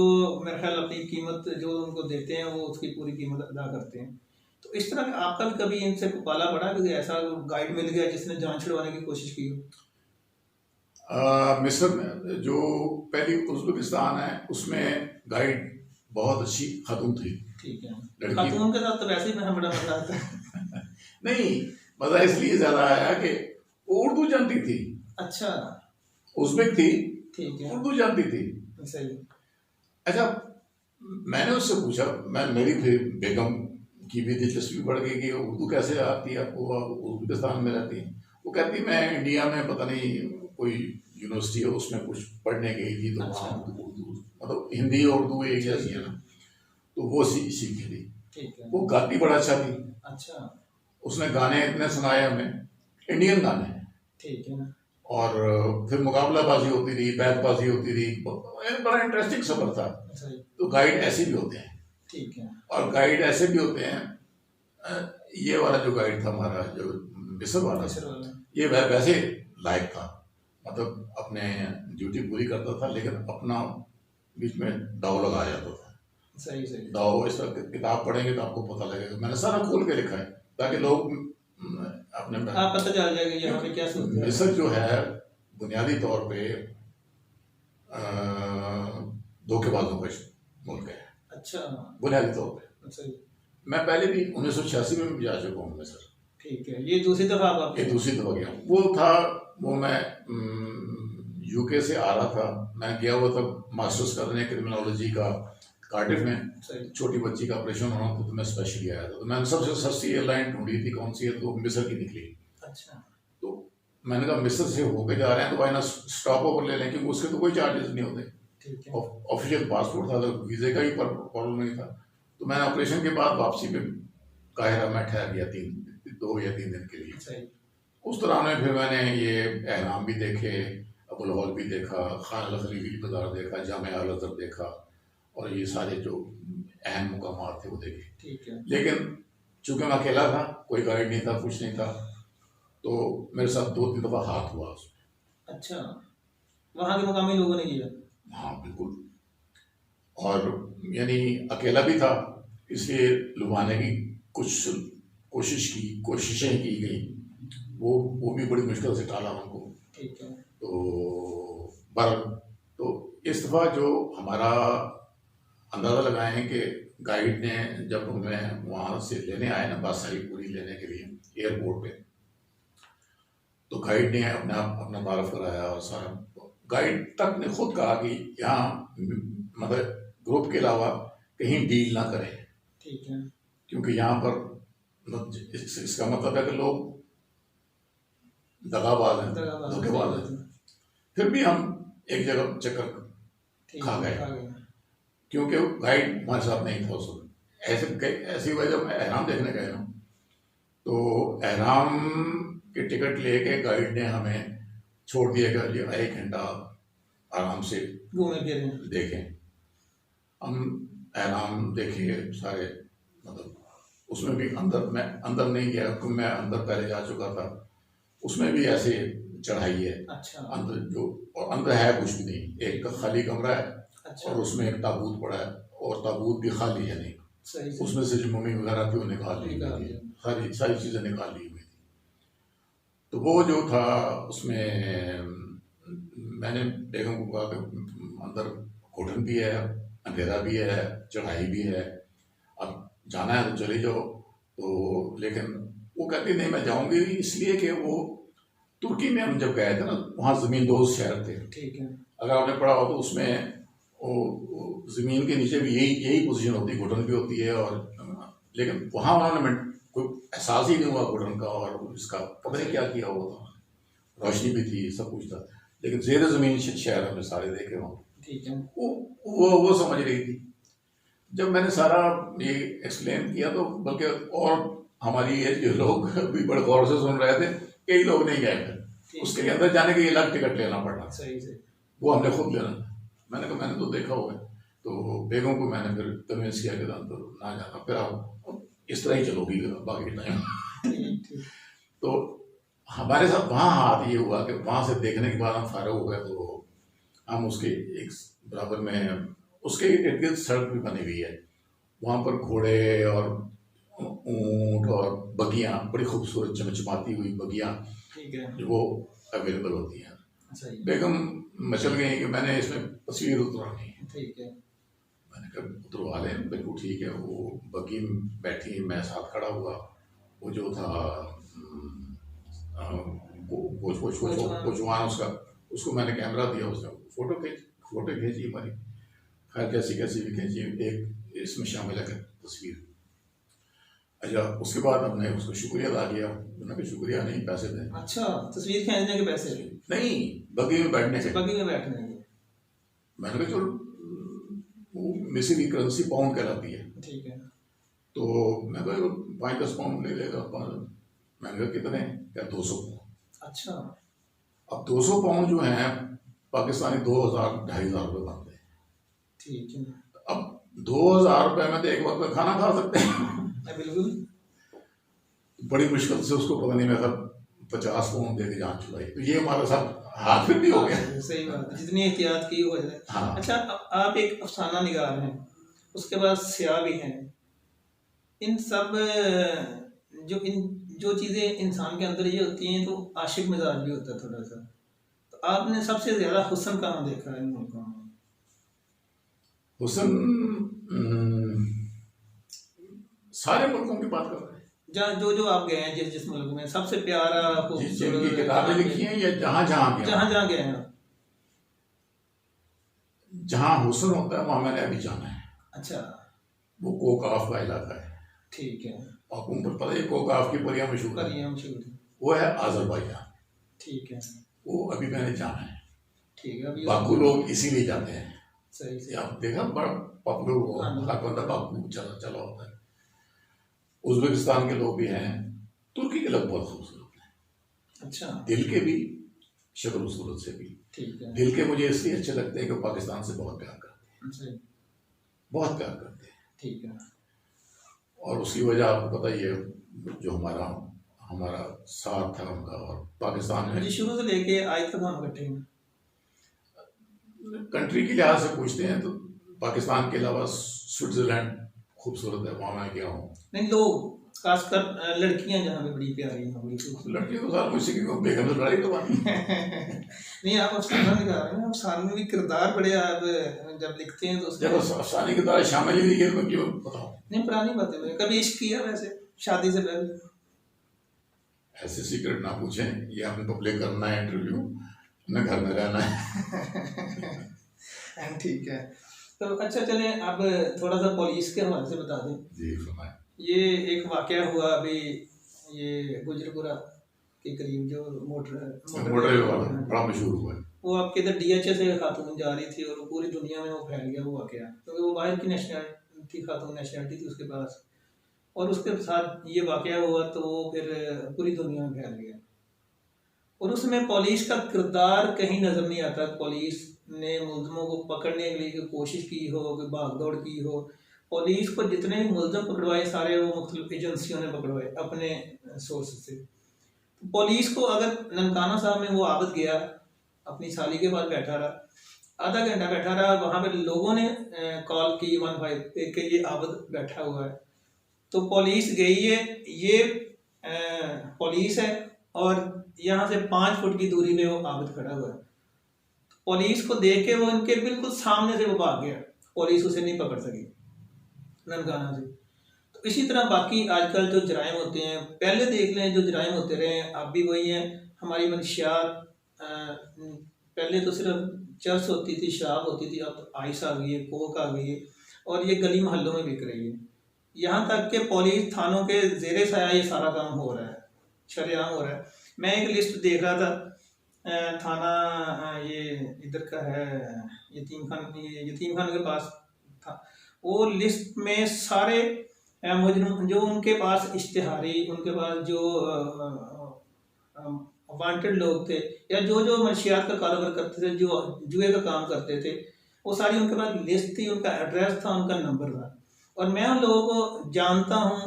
मेरे ख्याल अपनी कीमत जो उनको देते हैं वो उसकी पूरी कीमत अदा करते हैं। तो इस तरह आपका भी कभी इनसे पाला पड़ा कि ऐसा गाइड मिल गया जिसने जान छुड़वाने की कोशिश की हो? मिस्र में जो पहली उज़्बेकिस्तान है उसमें गाइड बहुत अच्छी खातून थी। ठीक है। लड़की खातून के साथ तो वैसे ही मैं बड़ा मजा आता है। नहीं, मजा इसलिए ज्यादा आया कि वो उर्दू जानती थी। अच्छा। उज़्बेक थी, ठीक है। उर्दू जानती थी। सही। अच्छा, मैंने उससे पूछा, मेरी फिर बेगम की भी दिलचस्पी बढ़ गई कि उर्दू कैसे आती है आपको, आप उज़्बेकिस्तान में रहती हैं। वो कहती मैं इंडिया में पता नहीं कोई यूनिवर्सिटी है उसमें कुछ पढ़ने गई थी, तो वहाँ उर्दू मतलब हिंदी और उर्दू एक जैसी है ना, तो वो सीखी थी। ठीक है। वो गाती बड़ा अच्छा थी। अच्छा। उसने गाने इतने सुनाए हमें, इंडियन गाने। ठीक है ना। और फिर मुकाबलाबाजी होती थी, बैतबाजी होती थी, बड़ा इंटरेस्टिंग सफर था। सही। तो गाइड ऐसे भी होते हैं। ठीक है। और गाइड ऐसे भी होते हैं, ये वाला जो गाइड था हमारा जो मिस्र वाला, ये वैसे लायक था, मतलब अपने ड्यूटी पूरी करता था लेकिन अपना बीच में दाव लगा जाता था। सही सही। दाव इस तरह किताब पढ़ेंगे तो आपको पता लगेगा, मैंने सारा खोल के लिखा है ताकि लोग अपने आप पता चल जाएगा यहाँ पे क्या सोचते हैं। मिस्र जो है बुनियादी तौर पे धोखेबाजों का मुल्क है। अच्छा। बुनियादी तौर पे सही। मैं पहले भी 1986 में भी जा चुका हूँ मिस्र। ठीक है, ये दूसरी दफा आप ये दूसरी दफा गया। वो था वो मैं यूके से आ रहा था, मैं गया हुआ था मास्टर्स करने क्रिमिनोलॉजी का कार्डिफ में। सही। छोटी बच्ची का ऑपरेशन होना था तो मैं स्पेशली आया था, तो मैंने सबसे सस्ती एयरलाइन ढूंढी थी कौन सी है, तो मिस्र की निकली। अच्छा। तो मैंने कहा मिस्र से होके जा रहे हैं तो भाई ना स्टॉप ओवर ले लें, क्योंकि उसके तो कोई चार्जेस नहीं होते। ठीक है। ऑफिशियल पासपोर्ट था तो वीज़े का ही प्रॉब्लम नहीं था। तो मैंने ऑपरेशन के बाद वापसी में काहिरा में ठहर गया 2 या 3 दिन के लिए। सही। उस तरह में फिर मैंने ये एहराम भी देखे, अबुल हॉल भी देखा, खान अल खलीली बाजार देखा, जामे अल अज़हर देखा, और ये सारे जो अहम मुकामात थे वो देखे। ठीक है। लेकिन चूंकि मैं अकेला था, कोई गाइड नहीं था, कुछ नहीं था, तो मेरे साथ 2-3 दफ़ा हाथ हुआ उसमें। अच्छा, वहाँ के मुकामी लोगों ने किया? हाँ बिल्कुल, और यानी अकेला भी था इसलिए लुभाने की कुछ कोशिशें की गई, वो भी बड़ी मुश्किल से टाला हमको। ठीक है। तो इस दफ़ा जो अंदाज़ा लगाएं कि गाइड ने जब हमें वहाँ से लेने आए ना, बस आई पूरी लेने के लिए एयरपोर्ट पे, तो गाइड ने अपना तारफ़ कराया और सारा। गाइड तक ने खुद कहा कि यहाँ मतलब ग्रुप के अलावा कहीं डील ना करें, ठीक है, क्योंकि यहाँ पर इसका मतलब है कि लोग दगाबाज हैं, धोखेबाज हैं। फिर भी हम एक जगह चक्कर खा गए, क्योंकि गाइड हमारे साथ नहीं था उस वक्त। ऐसी हुआ जब एहराम देखने गए ना, तो एहराम की टिकट लेके गाइड ने हमें छोड़ दिया कि 1 घंटा आराम से घूमे फिरे देखें। हम एहराम देखे सारे, मतलब उसमें भी मैं अंदर नहीं गया क्योंकि मैं अंदर पहले जा चुका था। उसमें भी ऐसे चढ़ाई है। अच्छा। अंदर है कुछ भी नहीं, एक खाली कमरा है। अच्छा। और उसमें एक ताबूत पड़ा है, और ताबूत भी खाली है नहीं। सही। उसमें से जो मम्मी वगैरह थी वो निकाल ली हुई थी, सारी चीज़ें निकाल ली हुई थी। तो वो जो था उसमें मैंने बेगम को कहा कि अंदर घुटन भी है, अंधेरा भी है, चढ़ाई भी है, अब जाना है तो चले जाओ। तो लेकिन वो कहती नहीं मैं जाऊंगी, इसलिए कि वो तुर्की में हम जब गए थे ना, वहाँ ज़मीन दोज़ शहर थे। ठीक है। अगर आपने पढ़ा हो तो उसमें वो ज़मीन के नीचे भी यही पोजीशन होती है, घुटन भी होती है। और लेकिन वहाँ उन्होंने कोई एहसास ही नहीं हुआ घुटन का, और इसका पता नहीं क्या किया हुआ था। रोशनी भी थी, सब कुछ था, लेकिन ज़ेर ज़मीन शहर हमने सारे देखे वहाँ। ठीक है। वो समझ रही थी। जब मैंने सारा ये एक्सप्लेन किया तो बल्कि और हमारी एज के लोग भी बड़े गौर से सुन रहे थे, कई लोग नहीं गए थे। उसके अंदर जाने के लिए अलग टिकट लेना पड़ा। सही से वो हमने खुद लेना। मैंने कहा मैंने तो देखा हुआ है। तो बेगम को मैंने फिर कन्विंस किया कि तो ना जाना, फिर आप इस तरह ही चलोगी बाकी टाइम। तो हमारे साथ वहाँ हाथ ये हुआ कि वहाँ से देखने के बाद हम फारग हो गए, तो हम उसके एक बराबर में उसके इर्द गिर्द सड़क भी बनी हुई है, वहाँ पर घोड़े और ऊँट और बगियाँ, बड़ी खूबसूरत चमचमाती हुई बगियाँ जो वो अवेलेबल होती हैं। बेगम मचल गई कि मैंने इसमें तस्वीर उतरवानी है। ठीक है। मैंने कहा उतरवा लें, बिल्कुल ठीक है। वो बगी में बैठी, मैं साथ खड़ा हुआ। वो जो था कोचवान उसका, उसको मैंने कैमरा दिया, उसने फोटो खींची हमारी। खैर कैसी भी खींची, एक इसमें शामिल है तस्वीर। अच्छा, उसके बाद हमने उसको शुक्रिया अदा किया। मैंने कहा शुक्रिया नहीं, पैसे दें। अच्छा, तस्वीर खींचने के पैसे नहीं, बगी में बैठने के। बगी में बैठने के। मैंने कहा चलो, वो मिस्र की करेंसी पाउंड कहलाती है। ठीक है। तो मैं कहा 5-10 पाउंड ले लेगा। मैंने कहा कितने? क्या 200 पाउंड। अच्छा। अब 200 पाउंड जो है पाकिस्तानी 2000-2500 रुपये बनते हैं। ठीक है। अब 2000 रुपये में तो एक वक्त में खाना खा सकते हैं। बिल्कुल। बड़ी मुश्किल से उसको पता नहीं, मैं 50 पाउंड दे के जान छुड़ाई। तो ये हमारे साथ हाथ फिर भी हो गया। सही बात है, जितनी एहतियात की हो जाए। हाँ। अच्छा, आप एक अफसाना निगार हैं, उसके बाद स्याह भी हैं। इन सब जो चीज़ें इंसान के अंदर ये होती हैं, तो आशिक मिजाज भी होता है थोड़ा सा। तो आपने सबसे ज़्यादा हुस्न कहाँ देखा है इन मुल्कों में? हुस्न सारे मुल्कों की बात कर रहे हैं। जहाँ जो आप गए हैं, जिस मुल्क में सबसे प्यारा, जिनकी किताबें लिखी हैं, या जहाँ गए हैं, जहाँ हुस्न होता है वहाँ मैंने अभी जाना है। अच्छा। वो कोकाफ का इलाका है। ठीक है। आपको पता है कोकाफ की परियां मशहूर है। वो है आज़रबाईजान। ठीक है। वो अभी मैंने जाना है। ठीक है। बाकू लोग इसीलिए जाते हैं। सही से आप देखा, बड़ा पॉपुलर हुआ, हर बंदा बाकू चला होता है। उज़्बेकिस्तान के लोग भी हैं, तुर्की के लोग बहुत खूबसूरत हैं। अच्छा। दिल के भी, शक्ल सूरत से भी। ठीक है। दिल के मुझे इसलिए अच्छे लगते हैं कि पाकिस्तान से बहुत प्यार करते हैं। बहुत प्यार करते हैं। ठीक है। और उसकी वजह आपको पता ही है, जो हमारा साथ था उनका। और पाकिस्तान में शुरू से लेके आज तक हम इकट्ठे हैं। कंट्री के लिहाज से पूछते हैं तो पाकिस्तान के अलावा स्विट्जरलैंड खूबसूरत है, वहाँ मैं गया हूँ। नहीं, लोग खासकर लड़कियां जहाँ पे बड़ी प्यारी हैं, बड़ी खूबसूरत। लड़की तो साल मुझसे क्यों बेगम से लड़ाई करवानी। नहीं, आप अफसाना दिखा रहे हैं, अफसाने भी किरदार बड़े आप जब लिखते हैं तो जब अफसाने की तरह शामिल ही नहीं है, मैं क्यों बताऊं। नहीं, पुरानी बातें में कभी इश्क किया वैसे शादी से पहले? ऐसे सीक्रेट ना पूछें, ये आपने पब्लिक करना है इंटरव्यू, मैं घर में रहना है। ठीक है, तो अच्छा चलें अब थोड़ा सा पुलिस के हवाले से बता दें। जी फरमाएं। ये एक वाकया हुआ अभी, ये गुजरपुरा के करीब जो मोटर वाला बड़ा मशहूर हुआ है। वो आपके इधर डीएचए से खातून जा रही थी और पूरी दुनिया में वो फैल गया वो वाकया, क्योंकि वो बाहर की नेशनल थी, खातून नेशनलिटी थी उसके पास, और उसके साथ ये वाकया हुआ तो वो फिर पूरी दुनिया में फैल गया। और उसमें पुलिस का किरदार कहीं नजर नहीं आता। पुलिस ने मुलजमों को पकड़ने के लिए कोशिश की हो, कि भाग दौड़ की हो। पुलिस को जितने भी मुलजम पकड़वाए सारे वो मुख्तलिफ एजेंसियों ने पकड़वाए अपने सोर्स से। तो पुलिस को अगर ननकाना साहब में वो आबद गया, अपनी साली के पास बैठा रहा, आधा घंटा बैठा रहा, वहाँ पे लोगों ने कॉल की 15 पे कि ये आबद बैठा हुआ है। तो पुलिस गई है, ये पुलिस है और यहाँ से 5 फुट की दूरी में वो आबद खड़ा हुआ है। पुलिस को देख के वो इनके बिल्कुल सामने से वो भाग गया, पुलिस उसे नहीं पकड़ सकी ननकाना से। तो इसी तरह बाकी आजकल जो जराइम होते हैं, पहले देख लें जो जराइम होते रहे हैं, अब भी वही हैं। हमारी मंशियात पहले तो सिर्फ चर्स होती थी, शराब होती थी, अब आइस आ गई है, कोक आ गई है, और ये गली मोहल्लों में बिक रही है। यहाँ तक कि पुलिस थानों के जेरे साया ये सारा काम हो रहा है, शरेआम हो रहा है। मैं एक लिस्ट देख रहा था, थाना ये इधर का है यतीम खान के पास था। वो लिस्ट में सारे मुजरिम जो उनके पास इश्तिहारी, उनके पास जो वांटेड लोग थे, या जो मंशियात का कारोबार करते थे, जो जुए का काम करते थे, वो सारी उनके पास लिस्ट थी, उनका एड्रेस था, उनका नंबर था। और मैं उन लोगों को जानता हूँ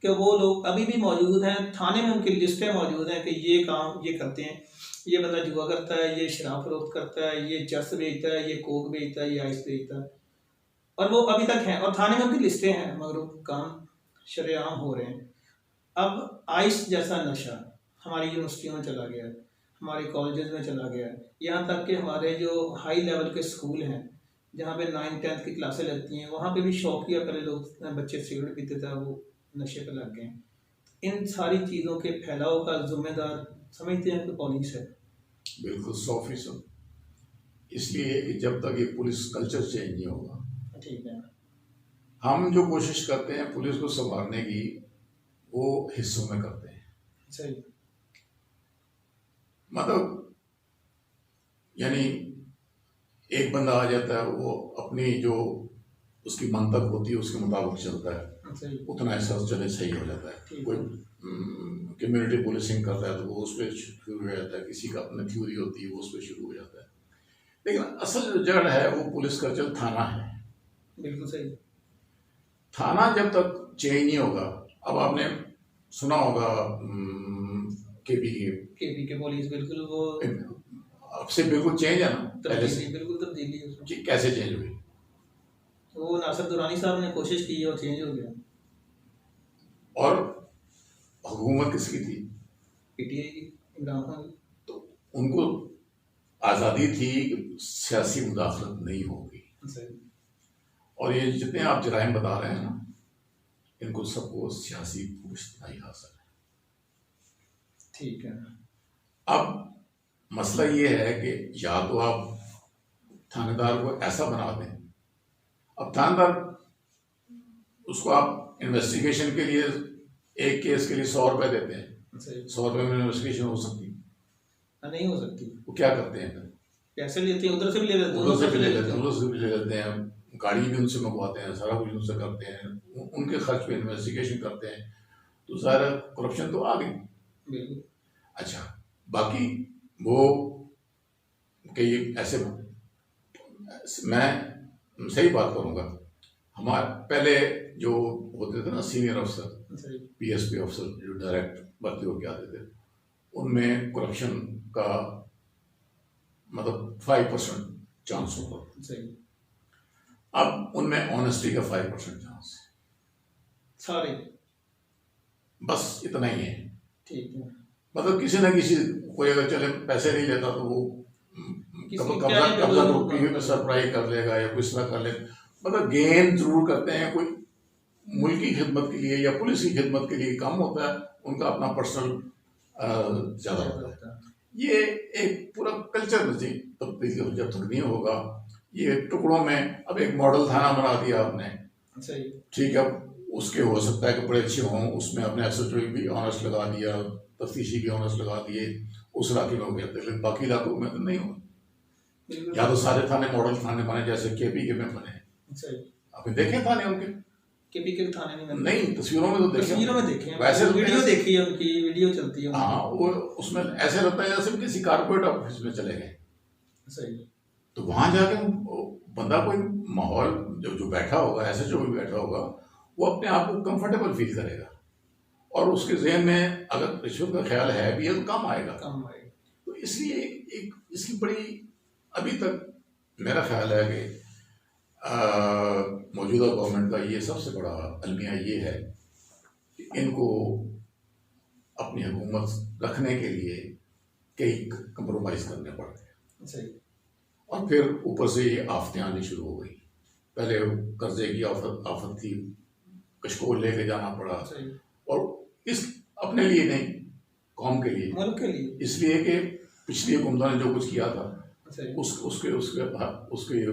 कि वो लोग अभी भी मौजूद हैं, थाने में उनकी लिस्टें मौजूद हैं कि ये काम ये करते हैं, ये बंदा जुआ करता है, ये शराब फरोख्त करता है, ये चर्स बेचता है, ये कोक बेचता है, ये आइस बेचता है, और वो अभी तक हैं और थाने में उनकी लिस्टें हैं, मगर वो काम शरेआम हो रहे हैं। अब आइस जैसा नशा हमारी यूनिवर्सिटियों में चला गया है, हमारे कॉलेजेस में चला गया है, यहाँ तक कि हमारे जो हाई लेवल के स्कूल हैं जहाँ पे 9th-10th की क्लासें लगती हैं, वहाँ पे भी शौकिया पहले लोग बच्चे सिगरेट पीते थे, वो नशे पे लग गए। इन सारी चीज़ों के फैलाव का जिम्मेदार समझते हैं कि पुलिस है। बिल्कुल 100%। इसलिए कि जब तक ये पुलिस कल्चर चेंज नहीं होगा, ठीक है, हम जो कोशिश करते हैं पुलिस को संभालने की, वो हिस्सों में करते हैं। सही, मतलब यानी एक बंदा आ जाता है, वो अपनी जो उसकी मंतक होती है उसके मुताबिक चलता है, सही, उतना ऐसा चले सही हो जाता है। कोई कम्युनिटी पुलिसिंग करता है तो वो उस पर शुरू हो जाता है, किसी का अपनी थ्योरी होती है वो उस पर शुरू हो जाता है। लेकिन असल जो जड़ है वो पुलिस कल्चर थाना है। बिल्कुल सही। थाना जब तक चेंज नहीं होगा, अब आपने सुना होगा केपी के पुलिस बिल्कुल वो अब से बिल्कुल चेंज है ना, पहले से बिल्कुल तब्दीली है उसमें। कि कैसे चेंज हुई? वो नासिर दुरानी साहब ने कोशिश की और चेंज हो गया। और हुकूमत किसकी थी? पीटीआई की, इमरान खान की। तो उनको आज़ादी थी कि सियासी मुदाखलत नहीं होगी। और ये जितने आप जराइम बता रहे हैं ना, इनको सबको सियासी पुष्टि हासिल है। ठीक है। अब मसला ये है कि या तो आप थानेदार को ऐसा बना दें, अब थानेदार उसको आप इन्वेस्टिगेशन के लिए एक केस के लिए 100 रुपए देते हैं, 100 रुपए में इन्वेस्टिगेशन हो सकती नहीं हो सकती। वो क्या करते हैं फिर? पैसे लेते हैं, उधर से भी ले लेते हैं, उधर से भी ले लेते हैं, गाड़ी भी उनसे मंगवाते हैं, सारा कुछ उनसे करते हैं, उनके खर्च पे इन्वेस्टिगेशन करते हैं, तो सारा करप्शन तो आ गई। बिल्कुल। अच्छा, बाकी वो कई ऐसे, मैं सही बात करूँगा, हमारे पहले जो होते थे ना सीनियर अफसर, पीएसपी अफसर जो डायरेक्ट भर्ती होके आते थे, उनमें करप्शन का मतलब 5% चांस होता था। अब उनमें ऑनेस्टी का 5% चांस है। सारे बस इतना ही है। ठीक है। मतलब किसी न किसी, कोई अगर चले पैसे नहीं लेता तो वो किसी कब्जा क्या कब्जा है सरप्राइज कर लेगा या कुछ तरह कर लेगा। मतलब गेन जरूर करते हैं, कोई मुल्क की खिदमत के लिए या पुलिस की खिदमत के लिए काम होता है, उनका अपना पर्सनल ज़्यादा होता है। ये एक पूरा कल्चर में तब्दीली जब तक नहीं होगा, ये टुकड़ों में अब एक मॉडल थाना बना दिया आपने, सही, ठीक है, उसके हो सकता है कि बड़े अच्छे हों, उसमें अपने एसएचओ भी ऑनर्स लगा दिया, तफ्तीशी भी ऑनर्स लगा दिए, उस इलाके में हो गया, लेकिन बाकी इलाकों में तो नहीं होगा। या तो सारे थाने मॉडल थाने बने जैसे केपी के में बने। आपने देखे थाने उनके? केपी के थाने नहीं, तस्वीरों में तो देखे, तस्वीरों में देखे, वैसे वीडियो देखी है उनकी, वीडियो चलती है। हाँ, वो उसमें ऐसे लगता है जैसे किसी कारपोरेट ऑफिस में चले गए। सही। तो वहां जाके बंदा कोई माहौल जो बैठा होगा, ऐसे जो भी बैठा होगा, वो अपने आप को कंफर्टेबल फील करेगा, और उसके जहन में अगर रिश्वत का ख्याल है भी है तो कम आएगा। तो इसलिए एक इसकी बड़ी, अभी तक मेरा ख्याल है कि मौजूदा गवर्नमेंट का ये सबसे बड़ा अलमिया ये है कि इनको अपनी हुकूमत रखने के लिए कई कंप्रोमाइज करने पड़ गए, और फिर ऊपर से ये आफतें आनी शुरू हो गई। पहले कर्जे की आफत थी, कशकोल लेके जाना पड़ा, और इस अपने लिए नहीं, कौम के लिए, मुल्क के लिए, इसलिए कि पिछली हुकूमतों ने जो कुछ किया था उसके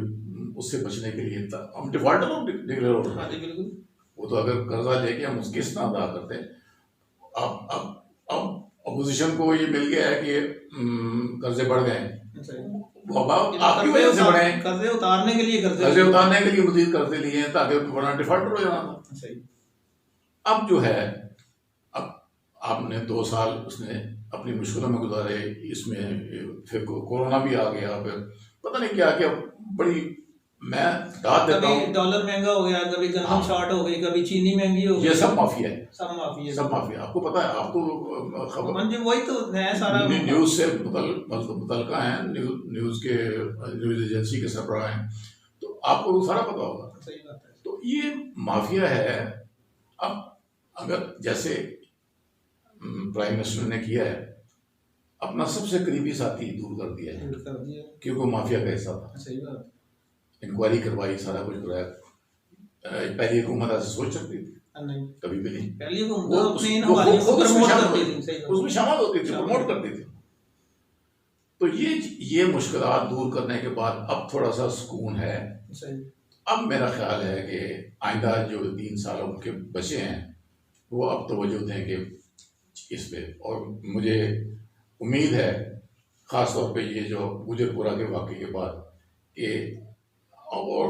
उससे बचने के लिए हम डिफॉल्टर डिक्लेयर हो रहे हैं। वो तो अगर कर्जा लेके हम उसकी किस्त ना अदा करते, अब अपोजिशन को ये मिल गया है कि कर्जे बढ़ गए, आपकी वजह से बढ़े, कर्जे उतारने के लिए मजीद कर्जे लिए हैं ताकि बड़ा डिफॉल्टर हो जाना था। अब जो है, अब आपने 2 साल उसने अपनी मुश्किलों में गुजारे, इसमें फिर कोरोना भी आ गया, फिर पता नहीं क्या क्या बड़ी, मैं दाद देता हूँ, डॉलर महंगा हो गया, कभी गंदम शॉर्ट हो गई, कभी चीनी महंगी हो गई, ये सब माफिया है, सब माफिया। आपको पता है, आप तो खबर वही तो है सारा, न्यूज से मुतलका है, न्यूज एजेंसी के सरबराह हैं, तो आपको तो सारा पता होगा। सही बात है। तो ये माफिया है। अब अगर जैसे प्राइम मिनिस्टर ने किया है, अपना सबसे करीबी साथी दूर कर दिया है, क्योंकि माफिया का हिस्सा था। सही बात। इंक्वायरी करवाई, सारा कुछ कराया। पहली हुकूमत ऐसे सोच सकती थी? नहीं, कभी भी नहीं। पहली हुकूमत उसमें शामिल होती थी, प्रमोट करती थी। तो ये मुश्किलात दूर करने के बाद अब थोड़ा सा सुकून है। अब मेरा ख्याल है कि आइंदा जो 3 साल उनके बचे हैं, वो अब तवज्जो देंगे इस पे, और मुझे उम्मीद है ख़ास तौर पे ये जो गुजरपुरा के वाक़े के बाद, कि और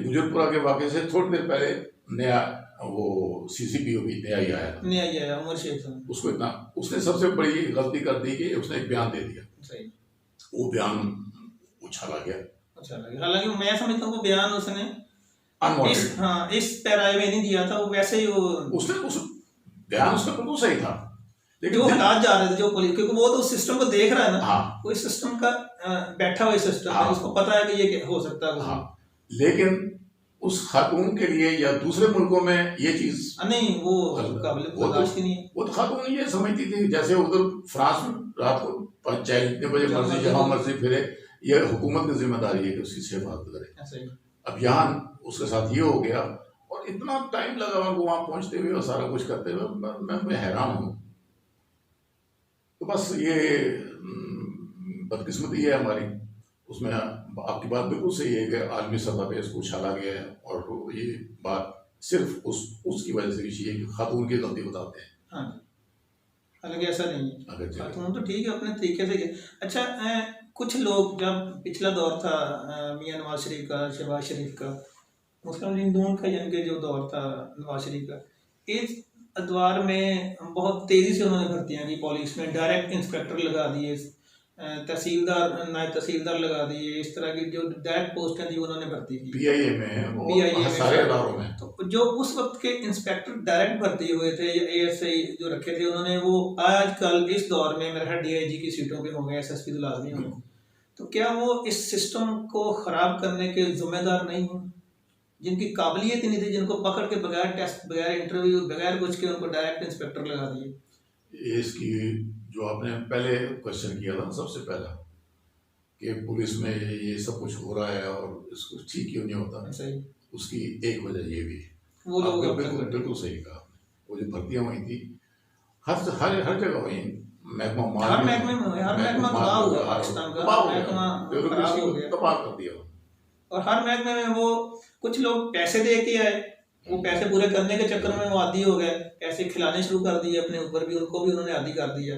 गुजरपुरा के वाक़े से थोड़ी देर पहले नया वो CCPO भी नया ही आया, उमर शेख साहब, उसने सबसे बड़ी गलती कर दी कि उसने एक बयान दे दिया। वो बयान उछाला गया। हालांकि मैं समझता हूँ वो बयान उसने इस पैराए में नहीं दिया था, वो वैसे ही उस बयान उसका बिल्कुल सही था, लेकिन जो हालात जा रहे थे, जो पुलिस, क्योंकि वो तो उस सिस्टम को देख रहा है ना। हाँ, वो इस सिस्टम का बैठा हुआ सिस्टम है, उसको पता है कि ये हो सकता है। हाँ, लेकिन उस खातून के लिए या दूसरे मुल्कों में ये चीज नहीं, वो काबिल बर्दाश्त ही नहीं है। वो तो खातून ये समझती थी जैसे उधर फ्रांस में रात को चाहे जितने बजे मर्जी जहाँ मर्जी फिरे, ये हुकूमत की जिम्मेदारी है कि उसकी सेहत करे। अब यहाँ उसके साथ ये हो गया, और इतना टाइम लगा उनको वहां पहुंचते हुए और सारा कुछ करते हुए, मैं हैरान हूँ। तो बस ये बदकिस्मती है हमारी। उसमें आपकी बात बिल्कुल सही है कि आलमी सतह पे इसको उछाला गया है, और ये बात सिर्फ उसकी वजह से भी है कि खातून की गलती बताते हैं। हाँ, हालांकि ऐसा नहीं है, खातून तो ठीक है अपने तरीके से। अच्छा, कुछ लोग, जब पिछला दौर था मियां नवाज शरीफ का, शहबाज शरीफ का, मुस्लिम लीग नून का, यानी कि जो दौर था नवाज शरीफ का, इस अदवार में बहुत तेज़ी से उन्होंने भर्तियाँ की पुलिस में, डायरेक्ट इंस्पेक्टर लगा दिए, तहसीलदार, नायब तहसीलदार लगा दिए, इस तरह की जो डायरेक्ट पोस्टें थी उन्होंने भर्ती की PIA में, सारे इदारों में। तो जो उस वक्त के इंस्पेक्टर डायरेक्ट भर्ती हुए थे या ASI जो रखे थे, उन्होंने वो आजकल इस दौर में मेरे ख्याल DIG की सीटों पे होंगे, SSP तो लाजमी होंगे। तो क्या वो इस सिस्टम को ख़राब करने के जिम्मेदार नहीं हैं? जिनकी काबिलियत ही नहीं थी, जिनको पकड़ के बगैर टेस्ट, बगैर इंटरव्यू, बगैर कुछ के उनको डायरेक्ट इंस्पेक्टर लगा दिए। इसकी जो आपने पहले क्वेश्चन किया था ना, सबसे पहला कि पुलिस में ये सब कुछ हो रहा है और इसको ठीक क्यों नहीं होता, सही, उसकी एक वजह ये भी है। वो लोग बिल्कुल सही कहा आपने। वो जो भर्तियां हुई थी हर हर हर जगह हुई, महकमा हर महकमे में हुए, हर महकमा तबाह हुआ पाकिस्तान का, हर महकमा खराब हो गया, तबाह कर दिया। और हर महकमे में वो कुछ लोग पैसे दे के आए, वो पैसे पूरे करने के चक्कर में वो आदी हो गए, पैसे खिलाने शुरू कर दिए अपने ऊपर भी, उनको भी उन्होंने आदी कर दिया।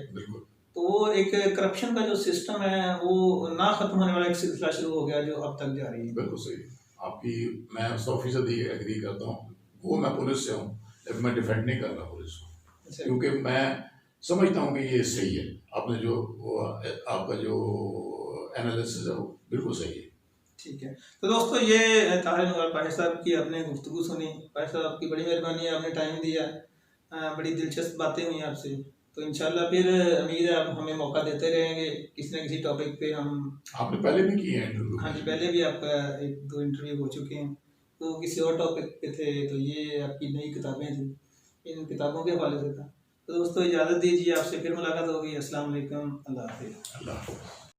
तो वो एक करप्शन का जो सिस्टम है वो ना खत्म होने वाला एक सिलसिला शुरू हो गया जो अब तक जारी है। बिल्कुल सही आपकी, मैं 100% एग्री करता हूँ। वो मैं पुलिस से हूँ, लेकिन मैं डिफेंड नहीं कर रहा पुलिस को, क्योंकि मैं समझता हूँ कि ये सही है। आपने जो आपका जो एनालिसिस है वो बिल्कुल सही है। ठीक है, तो दोस्तों ये ताहिर अनवर पाहिर साहब की आपने गुफ्तगू सुनी। पाहिर साहब आपकी बड़ी मेहरबानी है, आपने टाइम दिया, बड़ी दिलचस्प बातें हुई आपसे। तो इंशाल्लाह फिर उम्मीद है आप हमें मौका देते रहेंगे किसी न किसी टॉपिक पे। हम आपने पहले भी किए हैं इंटरव्यू? हाँ जी, पहले भी आपका 1-2 इंटरव्यू हो चुके हैं, तो किसी और टॉपिक पे थे, तो ये आपकी नई किताबें थी, इन किताबों के हवाले से था। तो दोस्तों इजाज़त दीजिए, आपसे फिर मुलाकात होगी। अस्सलाम वालेकुम, अल्लाह हाफ़िज़। अल्लाह हाफ़िज़।